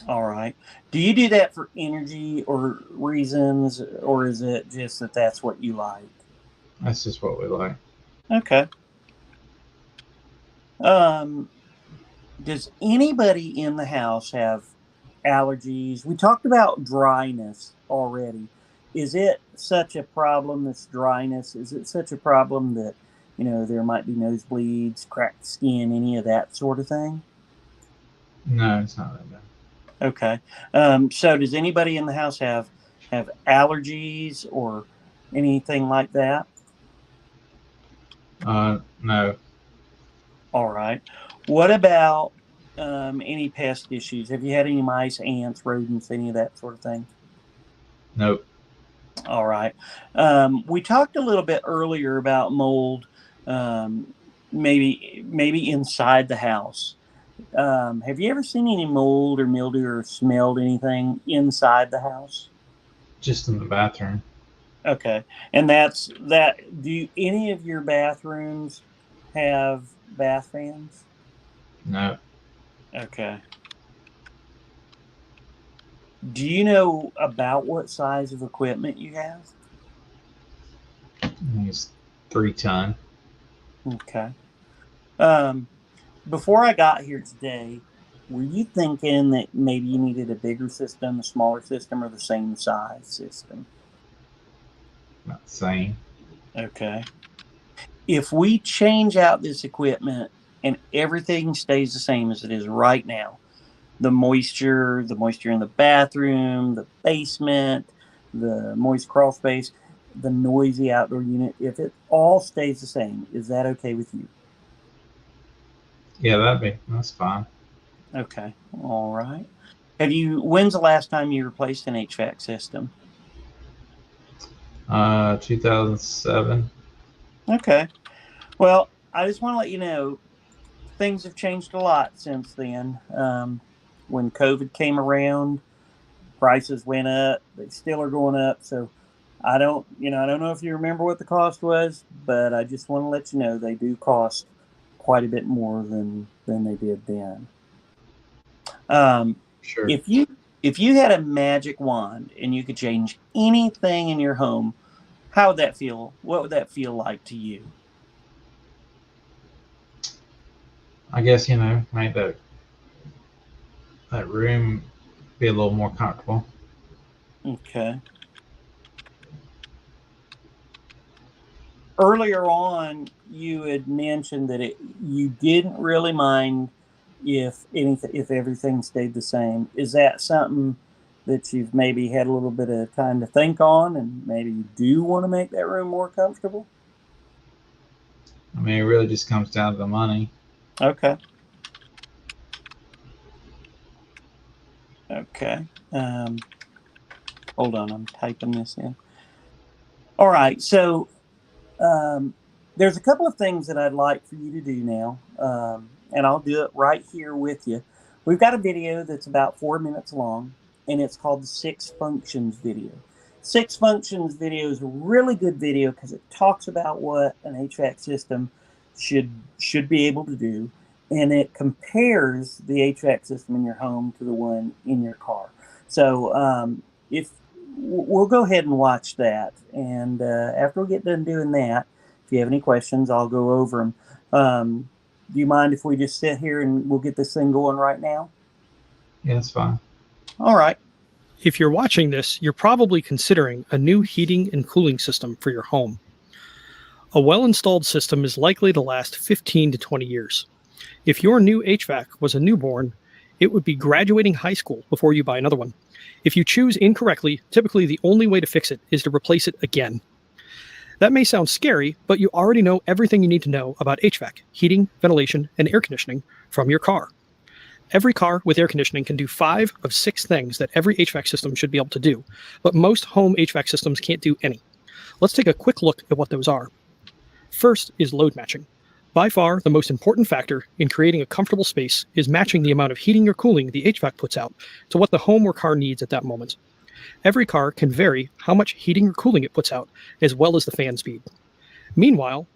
All right. Do you do that for energy or reasons, or is it just that that's what you like? That's just what we like. Okay. Does anybody in the house have allergies? We talked about dryness already. Is it such a problem, this dryness? Is it such a problem that, there might be nosebleeds, cracked skin, any of that sort of thing? No, it's not that bad. Okay. So does anybody in the house have allergies or anything like that? No. All right. What about any pest issues? Have you had any mice, ants, rodents, any of that sort of thing? Nope. All right. We talked a little bit earlier about mold, maybe inside the house. Have you ever seen any mold or mildew or smelled anything inside the house? Just in the bathroom. Okay. And that's that. Do any of your bathrooms have bath fans? No. Okay. Do you know about what size of equipment you have? I think it's 3 ton. Okay. Before I got here today, were you thinking that maybe you needed a bigger system, a smaller system, or the same size system? Not the same. Okay. If we change out this equipment and everything stays the same as it is right now, the moisture in the bathroom, the basement, the moist crawl space, the noisy outdoor unit, if it all stays the same, is that okay with you? Yeah, that's fine. Okay. All right. When's the last time you replaced an HVAC system? 2007. Okay. Well, I just want to let you know things have changed a lot since then. When COVID came around, prices went up. They still are going up. So I don't know if you remember what the cost was, but I just want to let you know they do cost quite a bit more than they did then. Sure. If you had a magic wand and you could change anything in your home, how would that feel? What would that feel like to you? I guess, make that room be a little more comfortable. Okay. Earlier on, you had mentioned that you didn't really mind if everything stayed the same. Is that something that you've maybe had a little bit of time to think on, and maybe you do want to make that room more comfortable? I mean, it really just comes down to the money. Okay. Okay. Hold on, I'm typing this in. All right, so there's a couple of things that I'd like for you to do now, and I'll do it right here with you. We've got a video that's about 4 minutes long, and it's called the 6 Functions video. 6 Functions video is a really good video because it talks about what an HVAC system should be able to do, and it compares the HVAC system in your home to the one in your car. So if we'll go ahead and watch that, and after we get done doing that, if you have any questions, I'll go over them. Do you mind if we just sit here and we'll get this thing going right now? Yeah, that's fine. All right. If you're watching this, you're probably considering a new heating and cooling system for your home. A well-installed system is likely to last 15 to 20 years. If your new HVAC was a newborn, it would be graduating high school before you buy another one. If you choose incorrectly, typically the only way to fix it is to replace it again. That may sound scary, but you already know everything you need to know about HVAC, heating, ventilation, and air conditioning from your car. Every car with air conditioning can do 5 of 6 things that every HVAC system should be able to do, but most home HVAC systems can't do any. Let's take a quick look at what those are. First is load matching. By far, the most important factor in creating a comfortable space is matching the amount of heating or cooling the HVAC puts out to what the home or car needs at that moment. Every car can vary how much heating or cooling it puts out, as well as the fan speed. Meanwhile,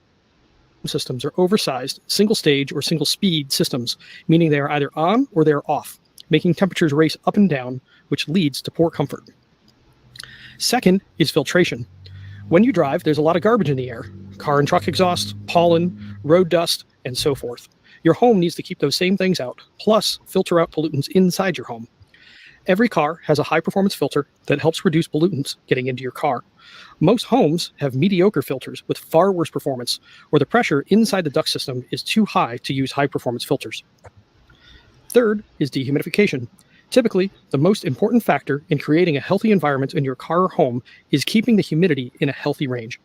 systems are oversized, single stage or single speed systems, meaning they are either on or they are off, making temperatures race up and down, which leads to poor comfort. Second is filtration. When you drive, there's a lot of garbage in the air: car and truck exhaust, pollen, road dust, and so forth. Your home needs to keep those same things out, plus filter out pollutants inside your home. Every car has a high-performance filter that helps reduce pollutants getting into your car. Most homes have mediocre filters with far worse performance, or the pressure inside the duct system is too high to use high-performance filters. Third is dehumidification. Typically, the most important factor in creating a healthy environment in your car or home is keeping the humidity in a healthy range.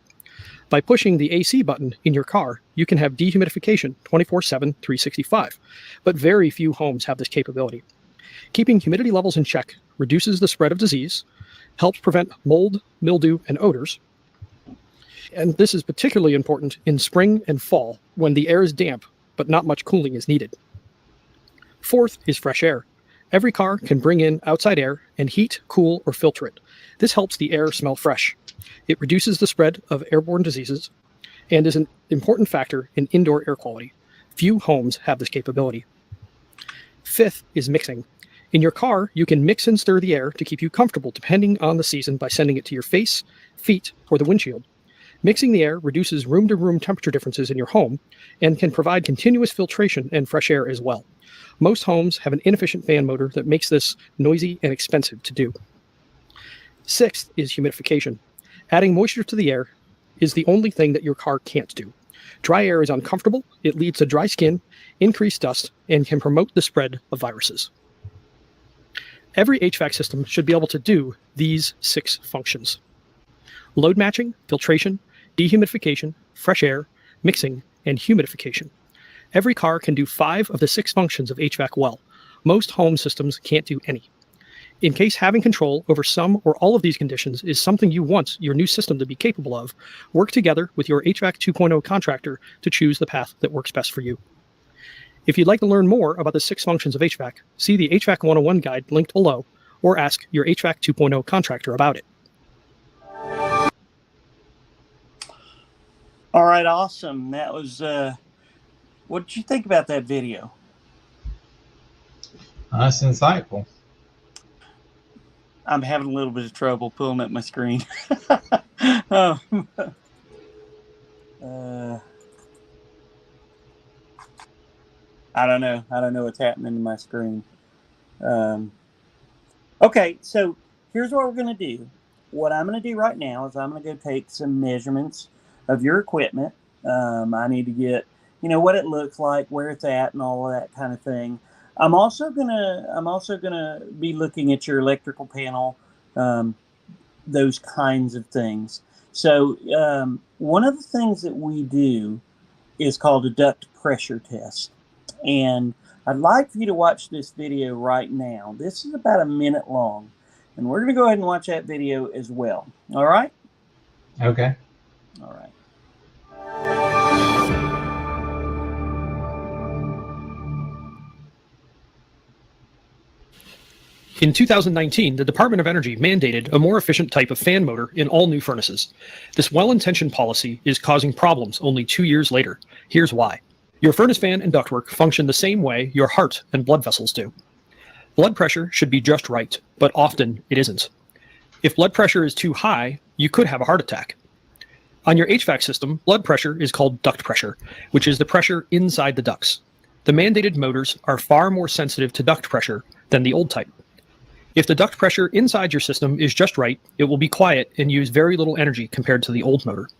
By pushing the AC button in your car, you can have dehumidification 24/7, 365, but very few homes have this capability. Keeping humidity levels in check reduces the spread of disease, helps prevent mold, mildew, and odors. And this is particularly important in spring and fall when the air is damp, but not much cooling is needed. Fourth is fresh air. Every car can bring in outside air and heat, cool, or filter it. This helps the air smell fresh. It reduces the spread of airborne diseases and is an important factor in indoor air quality. Few homes have this capability. Fifth is mixing. In your car, you can mix and stir the air to keep you comfortable depending on the season by sending it to your face, feet, or the windshield. Mixing the air reduces room-to-room temperature differences in your home and can provide continuous filtration and fresh air as well. Most homes have an inefficient fan motor that makes this noisy and expensive to do. Sixth is humidification. Adding moisture to the air is the only thing that your car can't do. Dry air is uncomfortable, it leads to dry skin, increased dust, and can promote the spread of viruses. Every HVAC system should be able to do these 6 functions: load matching, filtration, dehumidification, fresh air, mixing, and humidification. Every car can do 5 of the 6 functions of HVAC well. Most home systems can't do any. In case having control over some or all of these conditions is something you want your new system to be capable of, work together with your HVAC 2.0 contractor to choose the path that works best for you. If you'd like to learn more about the 6 functions of HVAC, see the HVAC 101 guide linked below, or ask your HVAC 2.0 contractor about it. All right, awesome. That was, what did you think about that video? That's insightful. I'm having a little bit of trouble pulling up my screen. I don't know. I don't know what's happening to my screen. Okay, so here's what we're going to do. What I'm going to do right now is I'm going to go take some measurements of your equipment. I need to get, what it looks like, where it's at, and all of that kind of thing. I'm also gonna be looking at your electrical panel, those kinds of things. So one of the things that we do is called a duct pressure test. And I'd like for you to watch this video right now. This is about a minute long. And we're going to go ahead and watch that video as well. All right? Okay. All right. In 2019, the Department of Energy mandated a more efficient type of fan motor in all new furnaces. This well-intentioned policy is causing problems only 2 years later. Here's why. Your furnace fan and ductwork function the same way your heart and blood vessels do. Blood pressure should be just right, but often it isn't. If blood pressure is too high, you could have a heart attack. On your HVAC system, blood pressure is called duct pressure, which is the pressure inside the ducts. The mandated motors are far more sensitive to duct pressure than the old type. If the duct pressure inside your system is just right, it will be quiet and use very little energy compared to the old motor.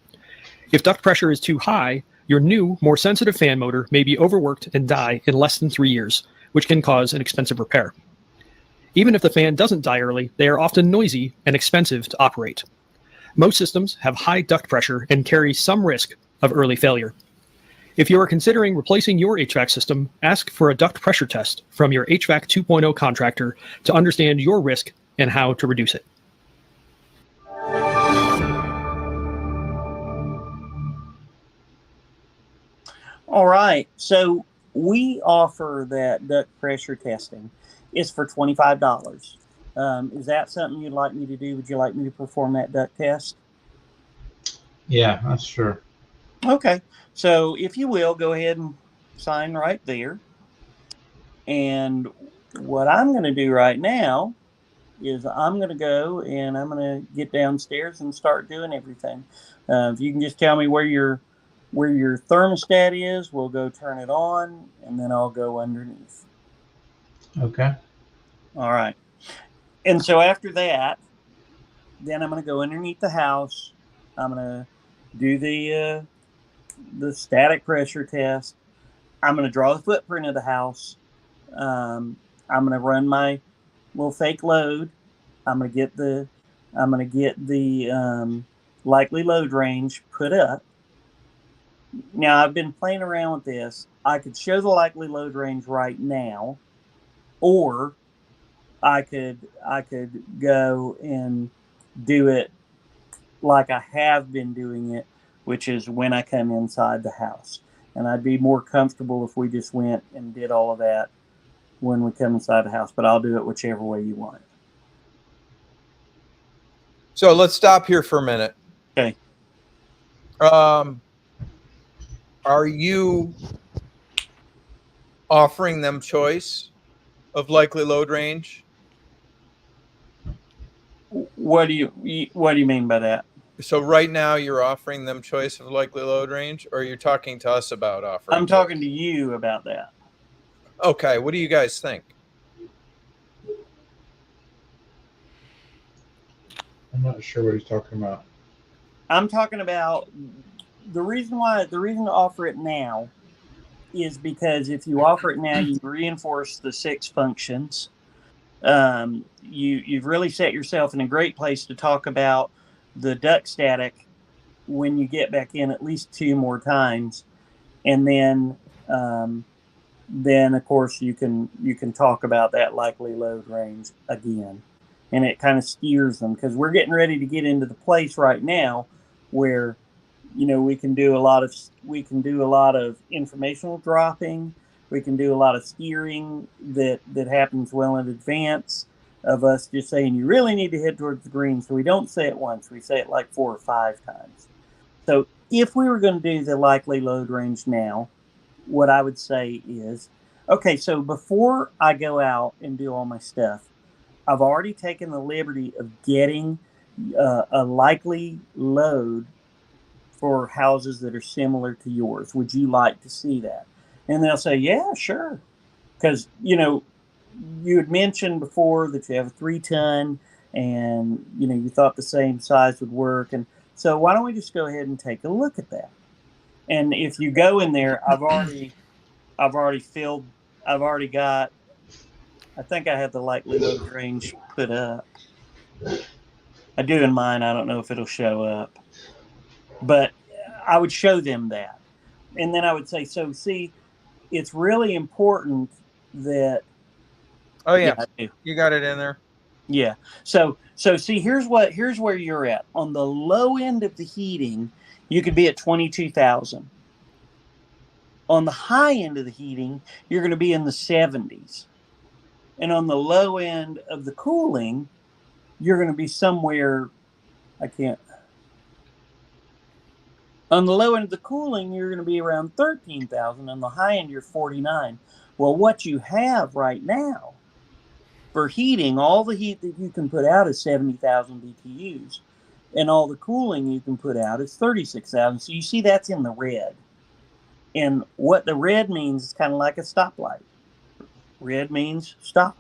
If duct pressure is too high, your new, more sensitive fan motor may be overworked and die in less than 3 years, which can cause an expensive repair. Even if the fan doesn't die early, they are often noisy and expensive to operate. Most systems have high duct pressure and carry some risk of early failure. If you are considering replacing your HVAC system, ask for a duct pressure test from your HVAC 2.0 contractor to understand your risk and how to reduce it. All right, so we offer that duct pressure testing. It's for $25. Is that something you'd like me to do? Would you like me to perform that duct test? Yeah, that's sure. Okay. So if you will, go ahead and sign right there. And what I'm going to do right now is I'm going to go and I'm going to get downstairs and start doing everything. If you can just tell me where your thermostat is, we'll go turn it on, and then I'll go underneath. Okay. All right. And so after that, then I'm going to go underneath the house. I'm going to do the static pressure test. I'm going to draw the footprint of the house. I'm going to run my little fake load. I'm going to get the likely load range put up. Now I've been playing around with this. I could show the likely load range right now, or I could go and do it like I have been doing it, which is when I come inside the house. And I'd be more comfortable if we just went and did all of that when we come inside the house, but I'll do it whichever way you want. So let's stop here for a minute. Okay. Are you offering them choice of likely load range? What do you mean by that? So right now you're offering them choice of likely load range, or you're talking to us about offering? I'm talking to you about that. Okay. What do you guys think? I'm not sure what he's talking about. I'm talking about the reason to offer it now is because if you offer it now, you reinforce the 6 functions. You've really set yourself in a great place to talk about the duct static when you get back in at least 2 more times, and then of course you can talk about that likely load range again, and it kind of steers them, because we're getting ready to get into the place right now where we can do a lot of informational dropping. We can do a lot of steering that happens well in advance of us just saying you really need to head towards the green. So we don't say it once, we say it like 4 or 5 times. So if we were going to do the likely load range now, what I would say is, okay, so before I go out and do all my stuff, I've already taken the liberty of getting a likely load for houses that are similar to yours. Would you like to see that? And they'll say, yeah, sure. Because, you had mentioned before that you have a 3-ton and, you thought the same size would work. And so why don't we just go ahead and take a look at that? And if you go in there, I've already got, I think I have the likely load range put up. I do in mine. I don't know if it'll show up, but I would show them that. And then I would say, so see, it's really important that. Oh yeah, I do. You got it in there. Yeah. So see, here's where you're at. On the low end of the heating, you could be at 22,000. On the high end of the heating, you're going to be in the 70s. And on the low end of the cooling, you're going to be somewhere, on the low end of the cooling, you're going to be around 13,000. On the high end, you're 49. Well, what you have right now for heating, all the heat that you can put out is 70,000 BTUs. And all the cooling you can put out is 36,000. So you see that's in the red. And what the red means is kind of like a stoplight. Red means stop,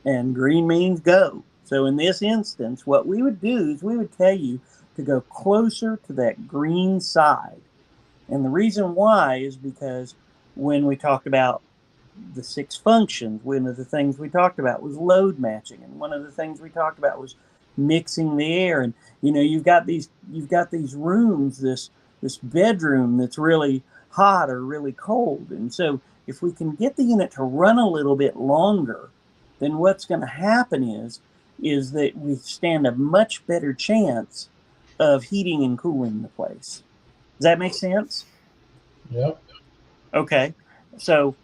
and green means go. So in this instance, what we would do is we would tell you to go closer to that green side. And the reason why is because when we talked about the 6 functions, one of the things we talked about was load matching, and one of the things we talked about was mixing the air. And you've got these rooms, this bedroom that's really hot or really cold. And so if we can get the unit to run a little bit longer, then what's going to happen is that we stand a much better chance of heating and cooling the place. Does that make sense? Yep. Okay. So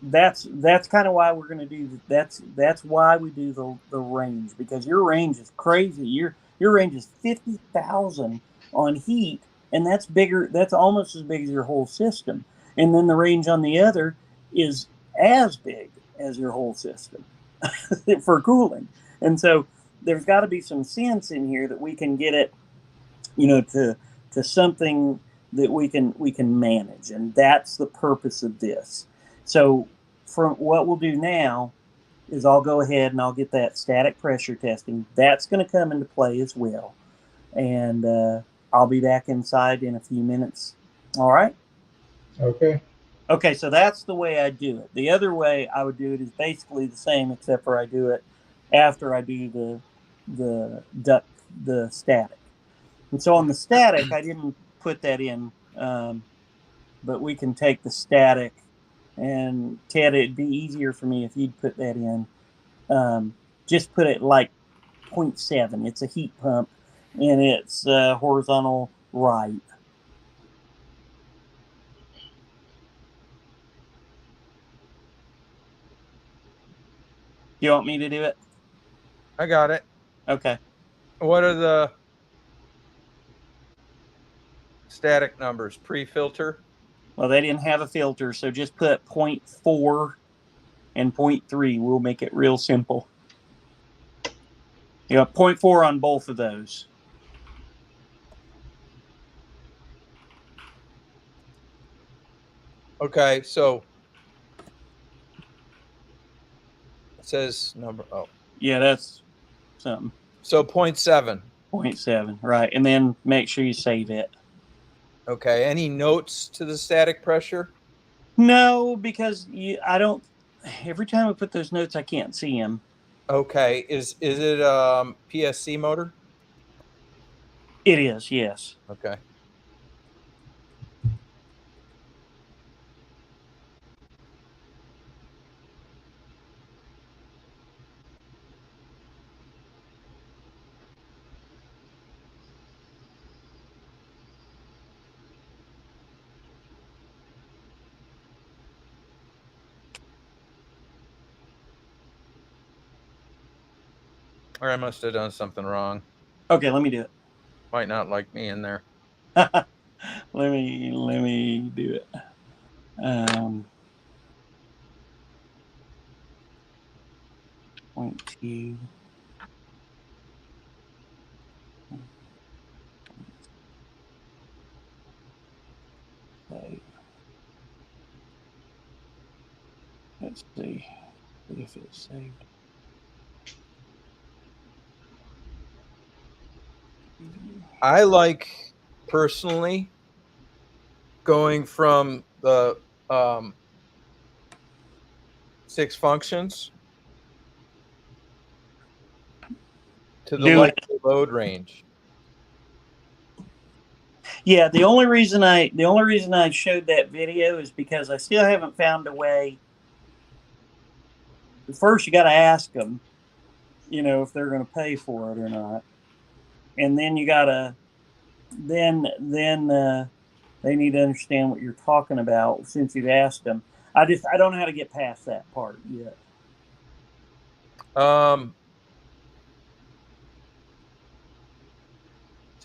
that's kind of why we're going to do that's why we do the range, because your range is crazy. Your range is 50,000 on heat, and that's bigger. That's almost as big as your whole system. And then the range on the other is as big as your whole system for cooling. And so there's got to be some sense in here that we can get it, to something that we can manage, and that's the purpose of this. So, from what we'll do now is I'll go ahead and I'll get that static pressure testing. That's going to come into play as well, and I'll be back inside in a few minutes. All right. Okay. Okay, so that's the way I do it. The other way I would do it is basically the same, except for I do it after I do the duct, the static. And so on the static, I didn't put that in, but we can take the static, and Ted, it'd be easier for me if you'd put that in. Just put it like 0.7. It's a heat pump, and it's horizontal right. You want me to do it? I got it. Okay. What are the static numbers? Pre-filter? Well, they didn't have a filter, so just put 0.4 and 0.3. We'll make it real simple. 0.4 on both of those. Okay, so it says number. Oh, Yeah, that's something. so 0.7. 0.7, right. And then make sure you save it. Okay. Any notes to the static pressure? No, because I don't. Every time I put those notes, I can't see them. Okay. Is it PSC motor? It is, yes. Okay. Or I must have done something wrong. Okay, let me do it. Might not like me in there. let me do it. 0.2. Let's see if it's saved. I like personally going from the 6 functions to the Do it. likely load range. Yeah, the only reason I showed that video is because I still haven't found a way. First, you got to ask them, if they're going to pay for it or not, and then you got to then they need to understand what you're talking about since you've asked them. I don't know how to get past that part yet. So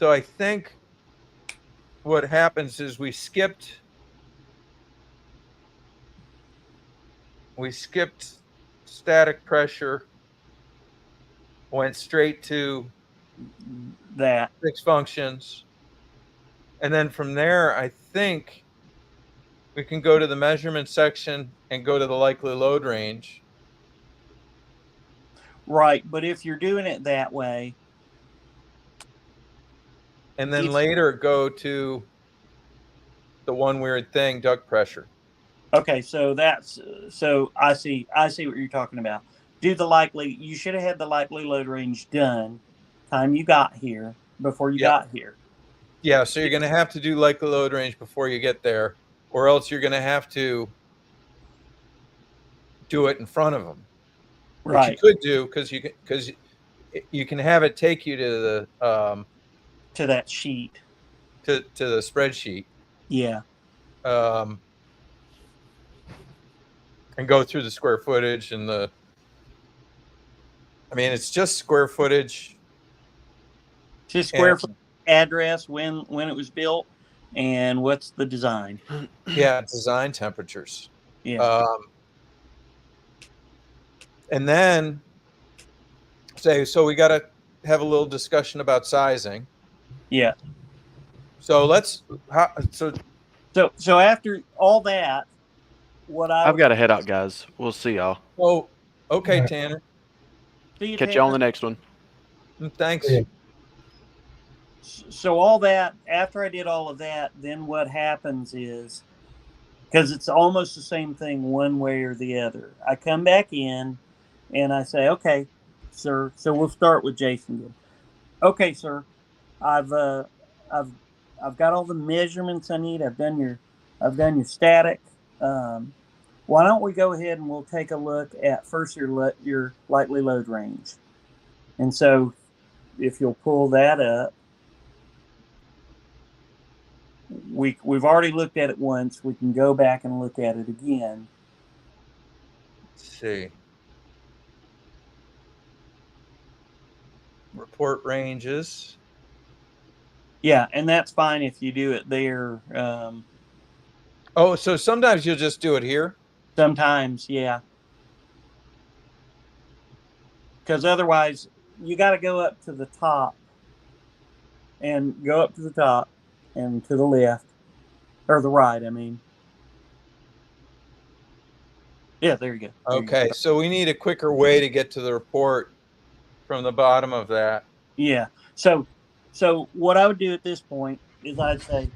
I think what happens is we skipped static pressure, went straight to That 6 functions, and then from there I think we can go to the measurement section and go to the likely load range. right, but if you're doing it that way, And then later go to the one weird thing, duct pressure. okay, so I see what you're talking about. You should have had the likely load range done time you got here before you got here. Yeah, so you're going to have to do likely load range before you get there, or else you're going to have to do it in front of them. Right. Which you could do because you can have it take you to the to that sheet, to the spreadsheet. Yeah. And go through the square footage and it's just square footage. Just square address, when it was built, and what's the design. Yeah, design temperatures. Yeah. And then so we got to have a little discussion about sizing. Yeah. So So after all that, what I I've would got to head out, guys. We'll see y'all. oh, okay, Yeah. Tanner. see you, Catch you on Tanner. the next one. Thanks. Yeah. So all that, after I did all of that, then what happens is, because it's almost the same thing one way or the other, I come back in and I say, okay, sir. So we'll start with Jason again. Okay, sir. I've I've got all the measurements I need. I've done your static. Why don't we go ahead and we'll take a look at first your likely load range. And so if you'll pull that up, we've already looked at it once. We can go back and look at it again. Let's see. Report ranges. Yeah, and that's fine if you do it there. Oh, so sometimes you'll just do it here? Sometimes, yeah. Because otherwise, you got to go up to the top and to the left, or the right, I mean. Yeah, there you go. Okay, so we need a quicker way to get to the report from the bottom of that. Yeah. So what I would do at this point is I'd say,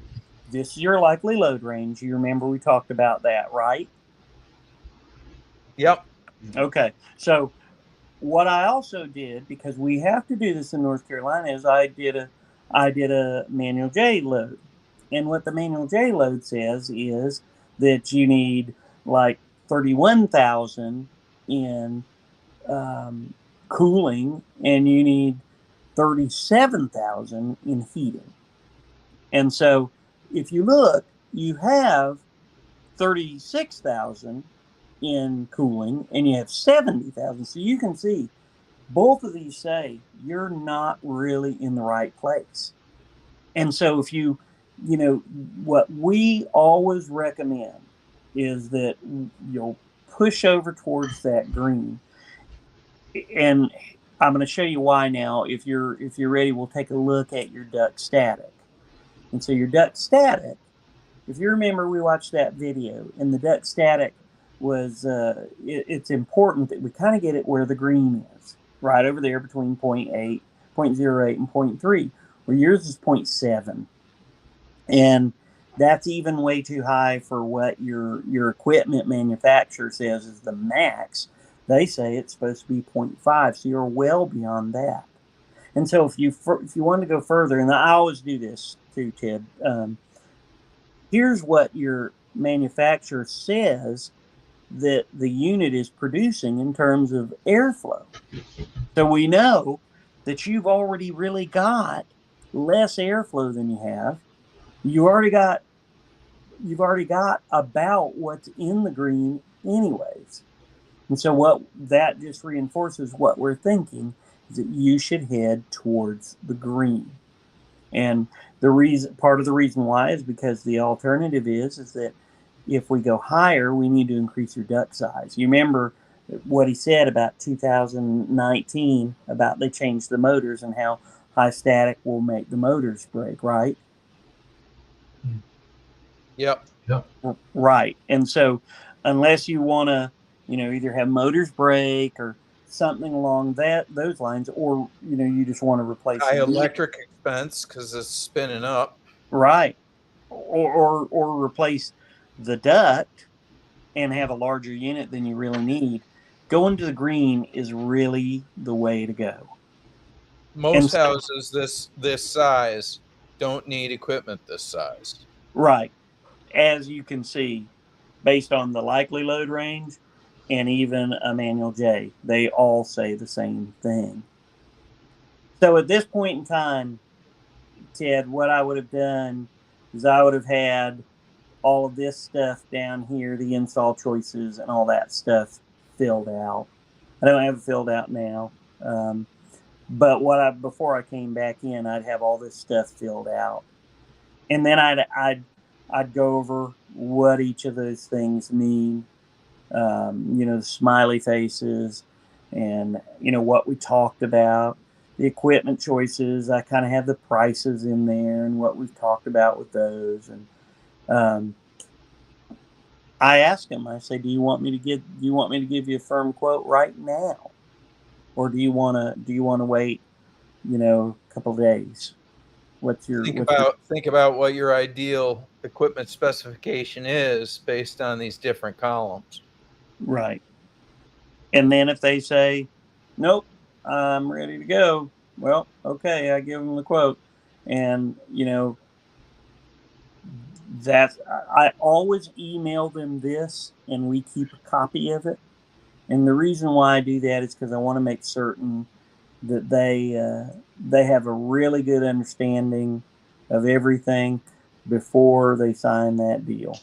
this is your likely load range. You remember we talked about that, right? Yep. Okay. So what I also did, because we have to do this in North Carolina, is I did a manual J load. And what the manual J load says is that you need like 31,000 in cooling, and you need 37,000 in heating. And so if you look, you have 36,000 in cooling and you have 70,000. So you can see both of these say you're not really in the right place. And so if what we always recommend is that you'll push over towards that green. And I'm going to show you why now. If you're ready, we'll take a look at your duct static. And so your duct static, if you remember, we watched that video, and the duct static was, it's important that we kind of get it where the green is, right over there between 0.08 and 0.3, where yours is 0.7. And that's even way too high for what your equipment manufacturer says is the max. They say it's supposed to be 0.5, so you're well beyond that. And so if you want to go further, and I always do this too, Ted, here's what your manufacturer says that the unit is producing in terms of airflow. So we know that you've already really got less airflow than you have. You've already got about what's in the green anyways. And so what that just reinforces what we're thinking is that you should head towards the green. And part of the reason why is because the alternative is that if we go higher, we need to increase your duct size. You remember what he said about 2019 about they changed the motors and how high static will make the motors break, right? Yep. Right. And so unless you want to, either have motors break or something along those lines, or, you just want to replace High electric expense because it's spinning up. Right. Or replace the duct and have a larger unit than you really need. Going to the green is really the way to go. Most houses this size don't need equipment this size. Right. As you can see, based on the likely load range and even a manual J, they all say the same thing. So at this point in time, Ted, what I would have done is I would have had all of this stuff down here, the install choices and all that stuff filled out. I don't have it filled out now. But before I came back in, I'd have all this stuff filled out, and then I'd go over what each of those things mean. The smiley faces, and what we talked about, the equipment choices. I kind of have the prices in there and what we've talked about with those. And I ask them. I say, "Do you want me to give you a firm quote right now, or do you want to wait? A couple of days? Think about what your ideal equipment specification is based on these different columns." Right. And then if they say, "Nope, I'm ready to go," well, okay, I give them the quote. And, I always email them this, and we keep a copy of it. And the reason why I do that is because I want to make certain that they have a really good understanding of everything before they sign that deal.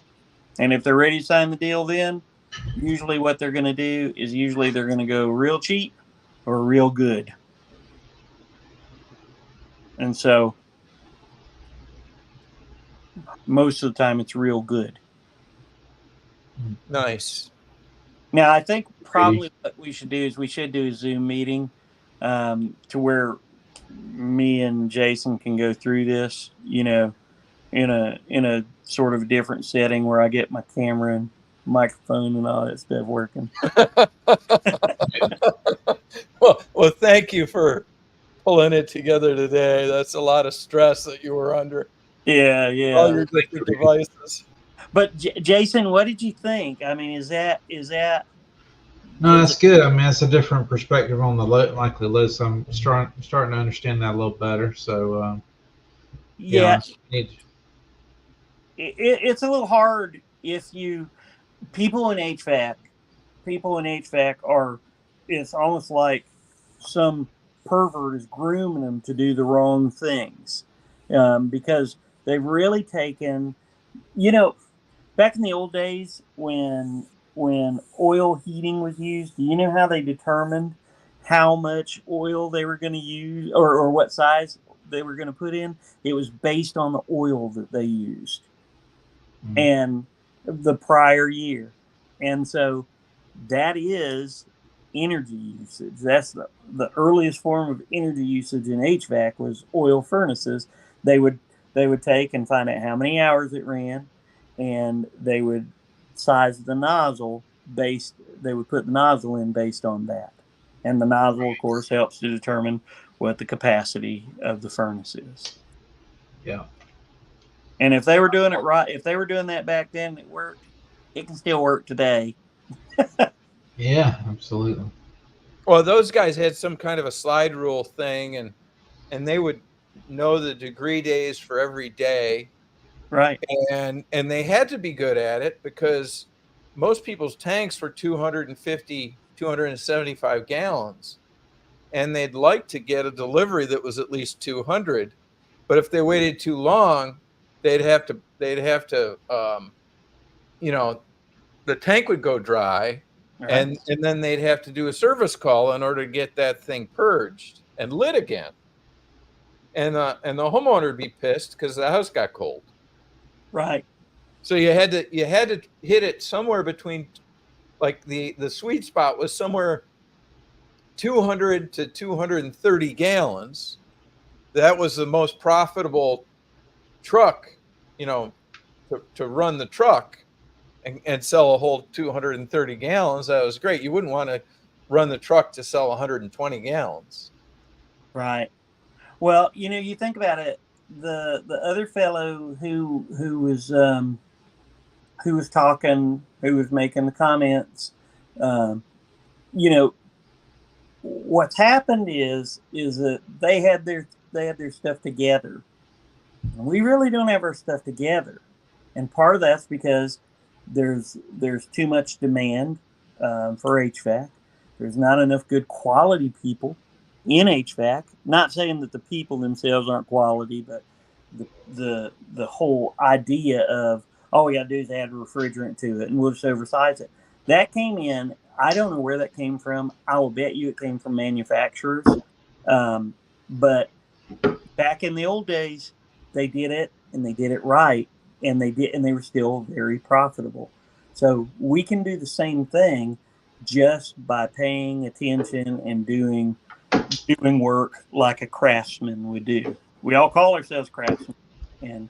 And if they're ready to sign the deal, then usually what they're going to do is they're going to go real cheap or real good. And so most of the time it's real good. Nice. Now, I think probably what we should do a Zoom meeting to where me and Jason can go through this, in a sort of different setting where I get my camera and microphone and all that stuff working. Well, thank you for pulling it together today. That's a lot of stress that you were under. Yeah. All your different devices. But Jason, what did you think? I mean, is that? No, that's good. I mean, that's a different perspective on the likely load. So I'm starting to understand that a little better. So yeah, it's a little hard if people in HVAC are. It's almost like some pervert is grooming them to do the wrong things, because they've really taken, back in the old days when oil heating was used. Do you know how they determined how much oil they were going to use, or what size they were going to put in? It was based on the oil that they used and the prior year. And so that is energy usage. That's the earliest form of energy usage in HVAC was oil furnaces. They would take and find out how many hours it ran, and they would size the nozzle they would put the nozzle in based on that. And the nozzle, of course, helps to determine what the capacity of the furnace is. Yeah. And if they were doing it right, if they were doing that back then, it worked. It can still work today. Yeah, absolutely. Well, those guys had some kind of a slide rule thing, and they would know the degree days for every day. Right. And they had to be good at it because most people's tanks were 250, 275 gallons. And they'd like to get a delivery that was at least 200. But if they waited too long, they'd have to, the tank would go dry. Right. And then they'd have to do a service call in order to get that thing purged and lit again. And the homeowner would be pissed because the house got cold. Right. So you had to hit it somewhere between, like the sweet spot was somewhere 200 to 230 gallons. That was the most profitable truck, to run the truck and sell a whole 230 gallons. That was great. You wouldn't want to run the truck to sell 120 gallons. Right. Well, you think about it. The other fellow who was talking, who was making the comments, what's happened is that they had their stuff together. We really don't have our stuff together, and part of that's because there's too much demand for HVAC. There's not enough good quality people in HVAC. Not saying that the people themselves aren't quality, but the whole idea of all we got to do is add a refrigerant to it and we'll just oversize it. That came in. I don't know where that came from. I will bet you it came from manufacturers. But back in the old days, they did it and they did it right, and they were still very profitable. So we can do the same thing just by paying attention and doing work like a craftsman would do. We all call ourselves craftsmen, and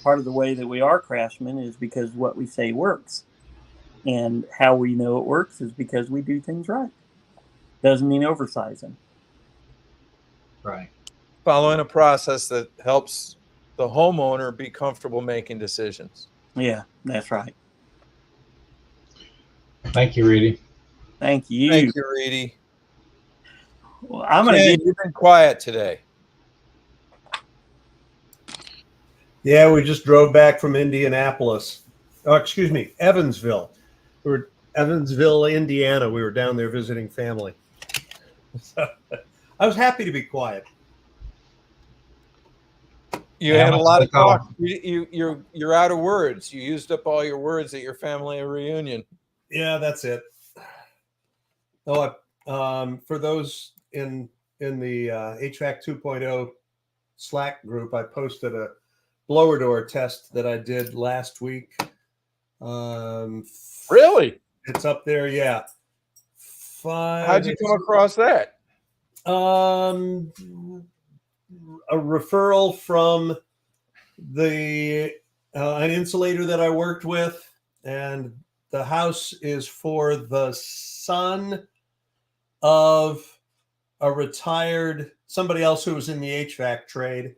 part of the way that we are craftsmen is because what we say works, and how we know it works is because we do things right. Doesn't mean oversizing. Right. Following a process that helps the homeowner be comfortable making decisions. Yeah, that's right. Thank you, Reedie. Thank you. Thank you, Reedie. Well, I'm going to Ken, get. you've been quiet today. Yeah, we just drove back from Indianapolis. Oh, excuse me, Evansville. We were Evansville, Indiana. We were down there visiting family. So, I was happy to be quiet. You Yeah, had a what's lot the of talk. call? You're out of words. You used up all your words at your family reunion. Yeah, that's it. Oh, for those in the HVAC 2.0 Slack group, I posted a blower door test that I did last week. Really? It's up there, yeah. How'd you come across that? A referral from the an insulator that I worked with, and the house is for the son of a retired somebody else who was in the HVAC trade.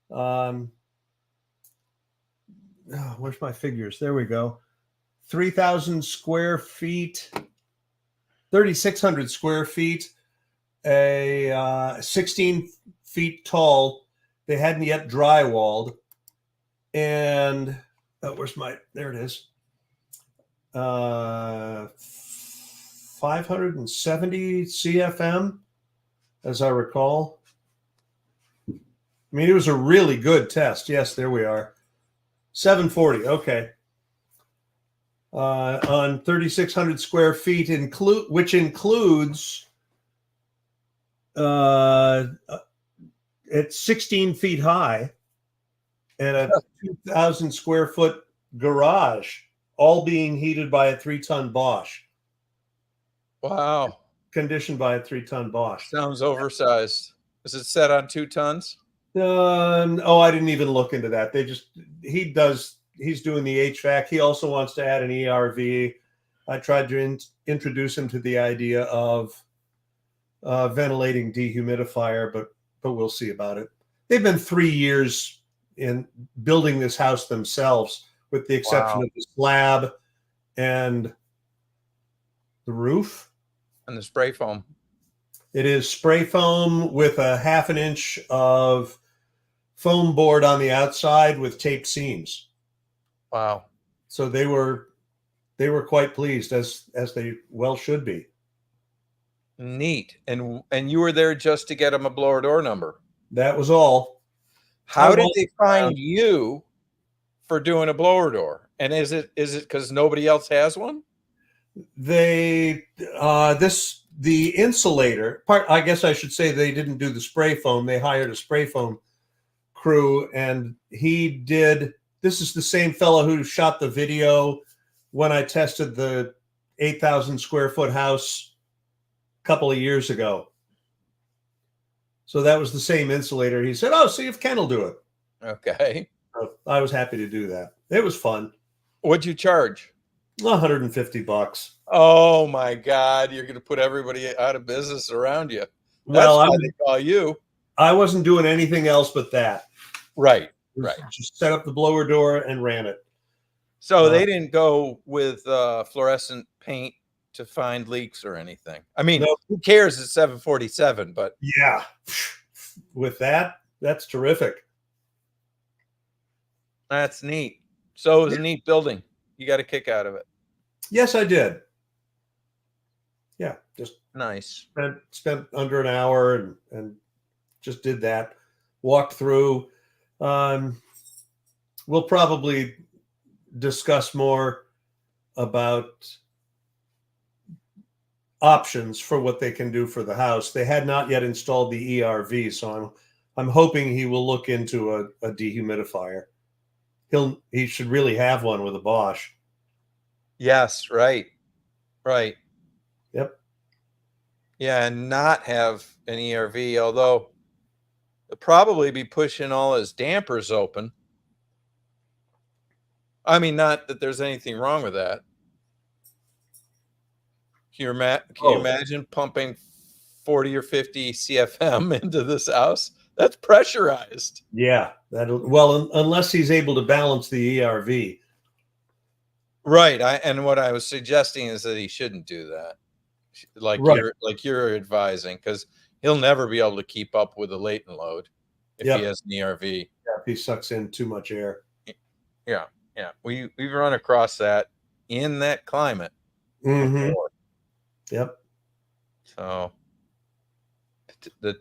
Where's my figures? There we go. 3,000 square feet, 3,600 square feet, a 16 feet tall. They hadn't yet drywalled. And there it is. 570 CFM, as I recall. I mean, it was a really good test. Yes, there we are. 740. Okay. On 3,600 square feet, which includes it's 16 feet high and a 2,000 square foot garage, all being heated by a 3-ton Bosch. Wow. Conditioned by a 3-ton Bosch. Sounds oversized. Is it set on 2 tons? I didn't even look into that. He's doing the HVAC. He also wants to add an ERV. I tried to introduce him to the idea of ventilating dehumidifier, but we'll see about it. They've been 3 years in building this house themselves, with the exception of the slab and the roof. And the spray foam. It is spray foam with a 1/2 inch of foam board on the outside with taped seams. Wow. So they were quite pleased, as they well should be. Neat. And you were there just to get them a blower door number. That was all. How did they find you for doing a blower door? And is it because nobody else has one? The insulator part, I guess I should say, they didn't do the spray foam. They hired a spray foam crew, and he did. This is the same fellow who shot the video when I tested the 8,000 square foot house a couple of years ago. So that was the same insulator. He said, "Oh, see if Ken will do it." Okay. So I was happy to do that. It was fun. What'd you charge? $150. Oh my God. You're going to put everybody out of business around you. That's Well, why they call you. I wasn't doing anything else but that. Right. Right. Just set up the blower door and ran it. So they didn't go with fluorescent paint to find leaks or anything. I mean, No. who cares? It's 747, but Yeah. With that, that's terrific. that's neat. So it was a neat building. You got a kick out of it. Yes, I did. Yeah, just Nice. spent under an hour and just did that. Walked through. We'll probably discuss more about options for what they can do for the house. They had not yet installed the ERV, so I'm hoping he will look into a dehumidifier. He should really have one with a Bosch. Yes, right. Right. Yep. Yeah, and not have an ERV, although he'll probably be pushing all his dampers open. I mean, not that there's anything wrong with that. Can you imagine pumping 40 or 50 CFM into this house? That's pressurized. Yeah, well, unless he's able to balance the ERV. Right. And what I was suggesting is that he shouldn't do that. Like you're advising, because he'll never be able to keep up with the latent load if he has an ERV. Yeah, if he sucks in too much air. Yeah. Yeah. We've run across that in that climate. Mm-hmm. Yep. So the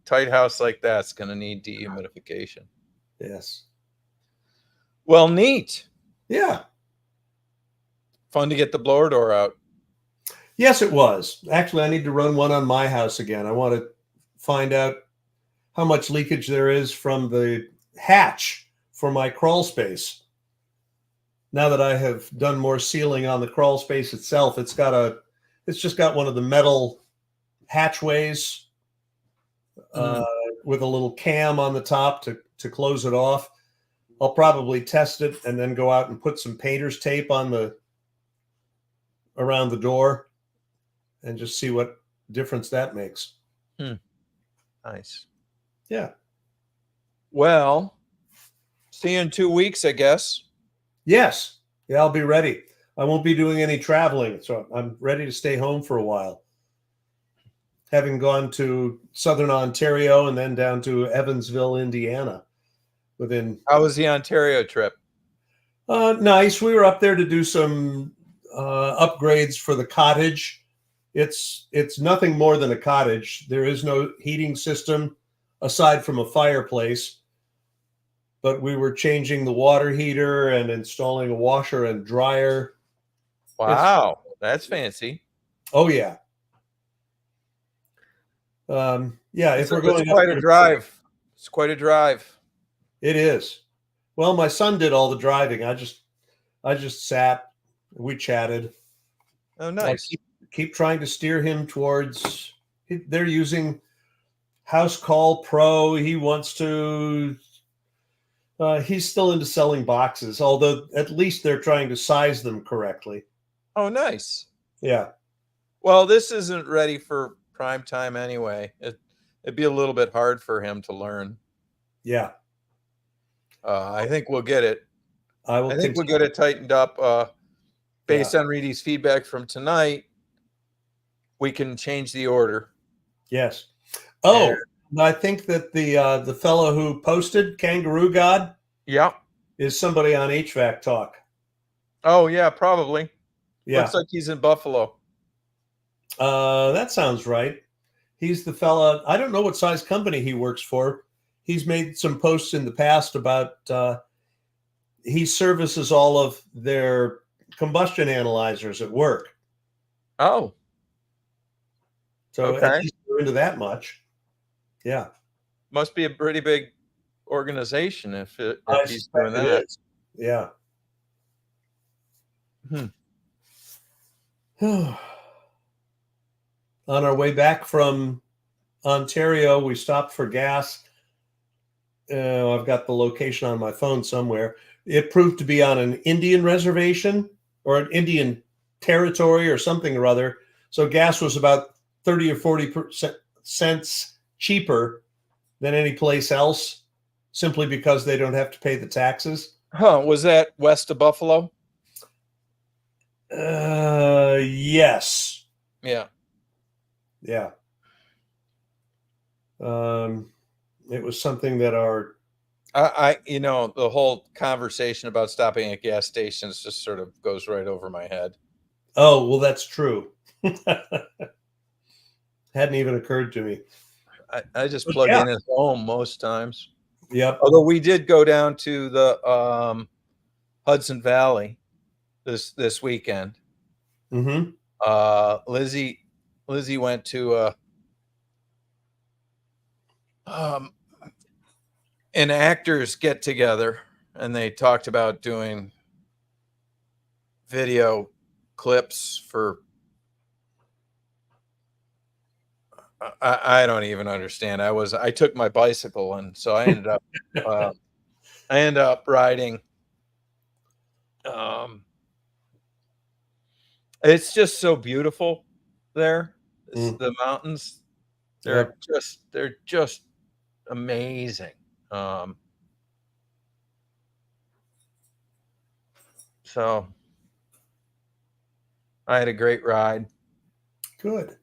tight house like that's going to need dehumidification. Yes. Well, neat. Yeah. Fun to get the blower door out. Yes, it was. Actually, I need to run one on my house again. I want to find out how much leakage there is from the hatch for my crawl space. Now that I have done more sealing on the crawl space itself, it's just got one of the metal hatchways with a little cam on the top to close it off. I'll probably test it and then go out and put some painter's tape on around the door and just see what difference that makes. Nice. Yeah. Well, see you in 2 weeks, I guess. Yes. Yeah, I'll be ready. I won't be doing any traveling, so I'm ready to stay home for a while. Having gone to Southern Ontario and then down to Evansville, Indiana. How was the Ontario trip? Nice. We were up there to do some upgrades for the cottage. It's nothing more than a cottage. There is no heating system aside from a fireplace. But we were changing the water heater and installing a washer and dryer. Wow, that's fancy. Oh yeah. Yeah, if we're going, it's quite a drive. It's quite a drive. It is. Well, my son did all the driving. I just sat. We chatted. Oh, nice. Keep trying to steer him towards. They're using House Call Pro. He wants to. He's still into selling boxes, although at least they're trying to size them correctly. Oh, nice. Yeah. Well, this isn't ready for prime time anyway. It'd be a little bit hard for him to learn. Yeah. I think we'll get it. I think we'll get it tightened up. Based on Reedie's feedback from tonight, we can change the order. Yes. Oh, I think that the fellow who posted Kangaroo God, is somebody on HVAC Talk. Oh yeah, probably. Yeah. Looks like he's in Buffalo. That sounds right. He's the fella. I don't know what size company he works for. He's made some posts in the past about he services all of their combustion analyzers at work. Oh. So at least we're into that much. Yeah. Must be a pretty big organization if he's doing that. It is. Yeah. On our way back from Ontario, we stopped for gas. I've got the location on my phone somewhere. It proved to be on an Indian reservation or an Indian territory or something or other. So gas was about 30 or 40 cents cheaper than any place else, simply because they don't have to pay the taxes. Huh? Was that west of Buffalo? Yes. Yeah. Yeah. It was something that the whole conversation about stopping at gas stations just sort of goes right over my head. Oh, well, that's true. Hadn't even occurred to me. I just plug in at home most times. Yep. Although we did go down to the Hudson Valley this weekend. Mm-hmm. Lizzie went to an actors get together, and they talked about doing video clips for I don't even understand. I took my bicycle, and so I ended up riding. It's just so beautiful there. The mountains, they're just amazing. So I had a great ride. Good.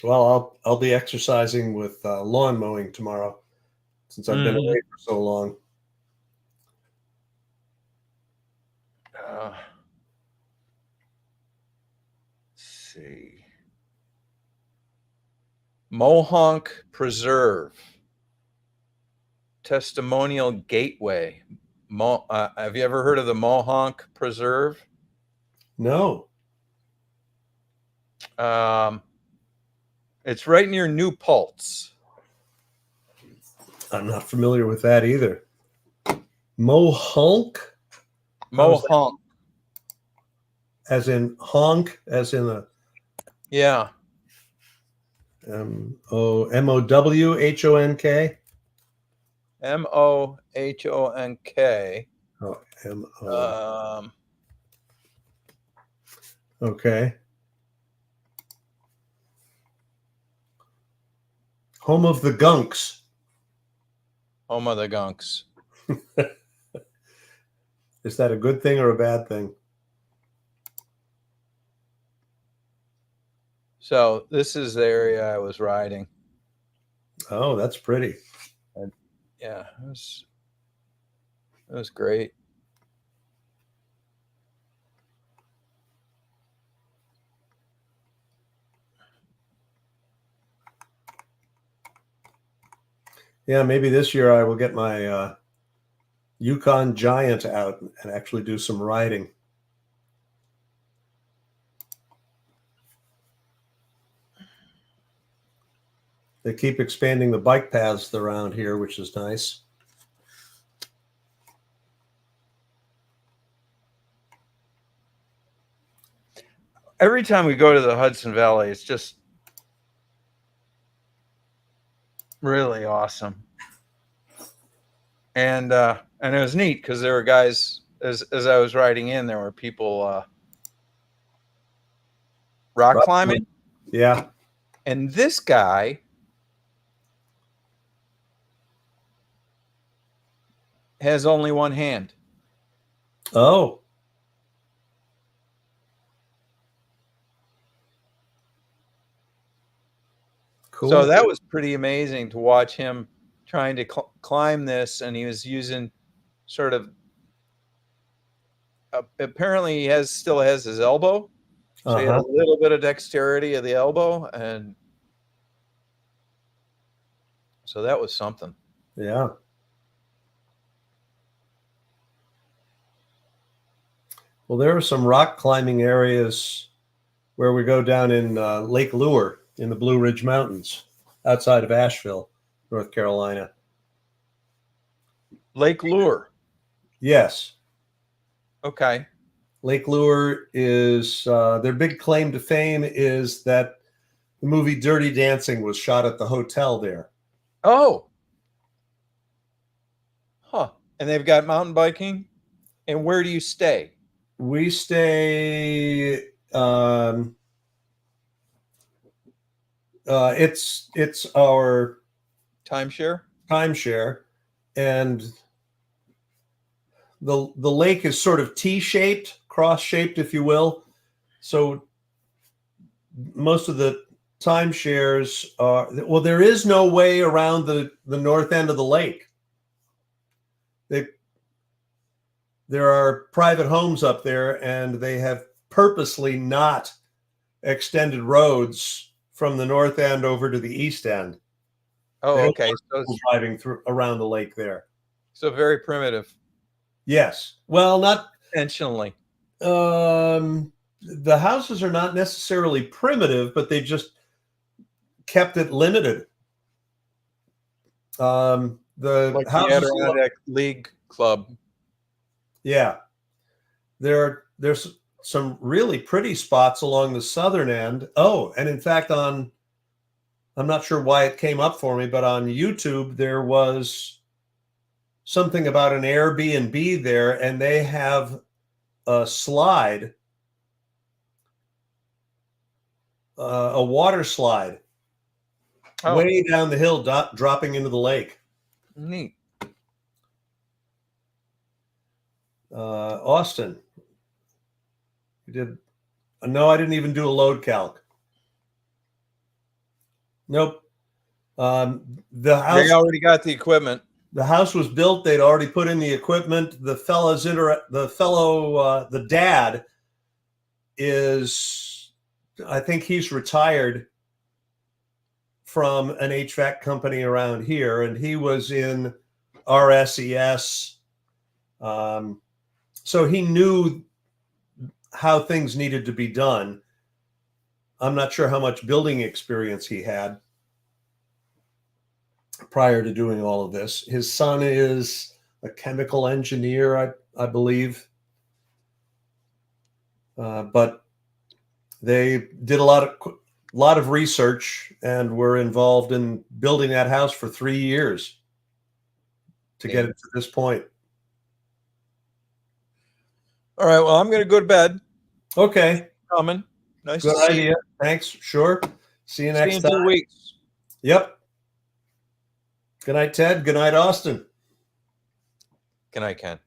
Well, I'll be exercising with lawn mowing tomorrow, since I've been away for so long. Let's see. Mohonk Preserve. Testimonial Gateway. Have you ever heard of the Mohonk Preserve? No. It's right near New Paltz. I'm not familiar with that either. Mohonk? Mohonk. As in honk, as in a Yeah. Mohonk. Mohonk. Oh, M-O. Okay. Home of the Gunks. Home of the Gunks. Is that a good thing or a bad thing? So this is the area I was riding. Oh, that's pretty. Yeah, it was great. Yeah, maybe this year I will get my Yukon Giant out and actually do some riding. They keep expanding the bike paths around here, which is nice. Every time we go to the Hudson Valley, it's just really awesome. And it was neat because there were guys, as I was riding in, there were people rock climbing. Yeah. And this guy has only one hand. Oh. Cool. So that was pretty amazing to watch him trying to climb this, and he was using sort of apparently he still has his elbow, so he had a little bit of dexterity of the elbow, and so that was something. Yeah. Well, there are some rock climbing areas where we go down in Lake Lure in the Blue Ridge Mountains outside of Asheville, North Carolina. Lake Lure. Yes. Okay. Lake Lure is their big claim to fame is that the movie Dirty Dancing was shot at the hotel there. Oh. Huh. And they've got mountain biking. And where do you stay? We stay it's our timeshare, and the lake is sort of T-shaped, cross-shaped, if you will. So most of the timeshares are, well, there is no way around the north end of the lake. There are private homes up there, and they have purposely not extended roads from the north end over to the east end. Oh, okay. So driving through around the lake there. So very primitive. Yes. Well, not intentionally? The houses are not necessarily primitive, but they just kept it limited. The Like the houses, Adirondack League Club. yeah, there's some really pretty spots along the southern end. Oh, and in fact, I'm not sure why it came up for me, but on YouTube there was something about an Airbnb there, and they have a slide, a water slide, way down the hill, dropping into the lake. Neat. Austin, you did? No, I didn't even do a load calc. Nope. The house. They already got the equipment. The house was built. They'd already put in the equipment. The dad is, I think he's retired from an HVAC company around here, and he was in RSES. So he knew how things needed to be done. I'm not sure how much building experience he had prior to doing all of this. His son is a chemical engineer, I believe. But they did a lot of research and were involved in building that house for 3 years to get it to this point. All right. Well, I'm going to go to bed. Okay. Coming. Nice Good to see idea. you. Thanks. Sure. See you See next you in time. 2 weeks. Yep. Good night, Ted. Good night, Austin. Good night, Ken.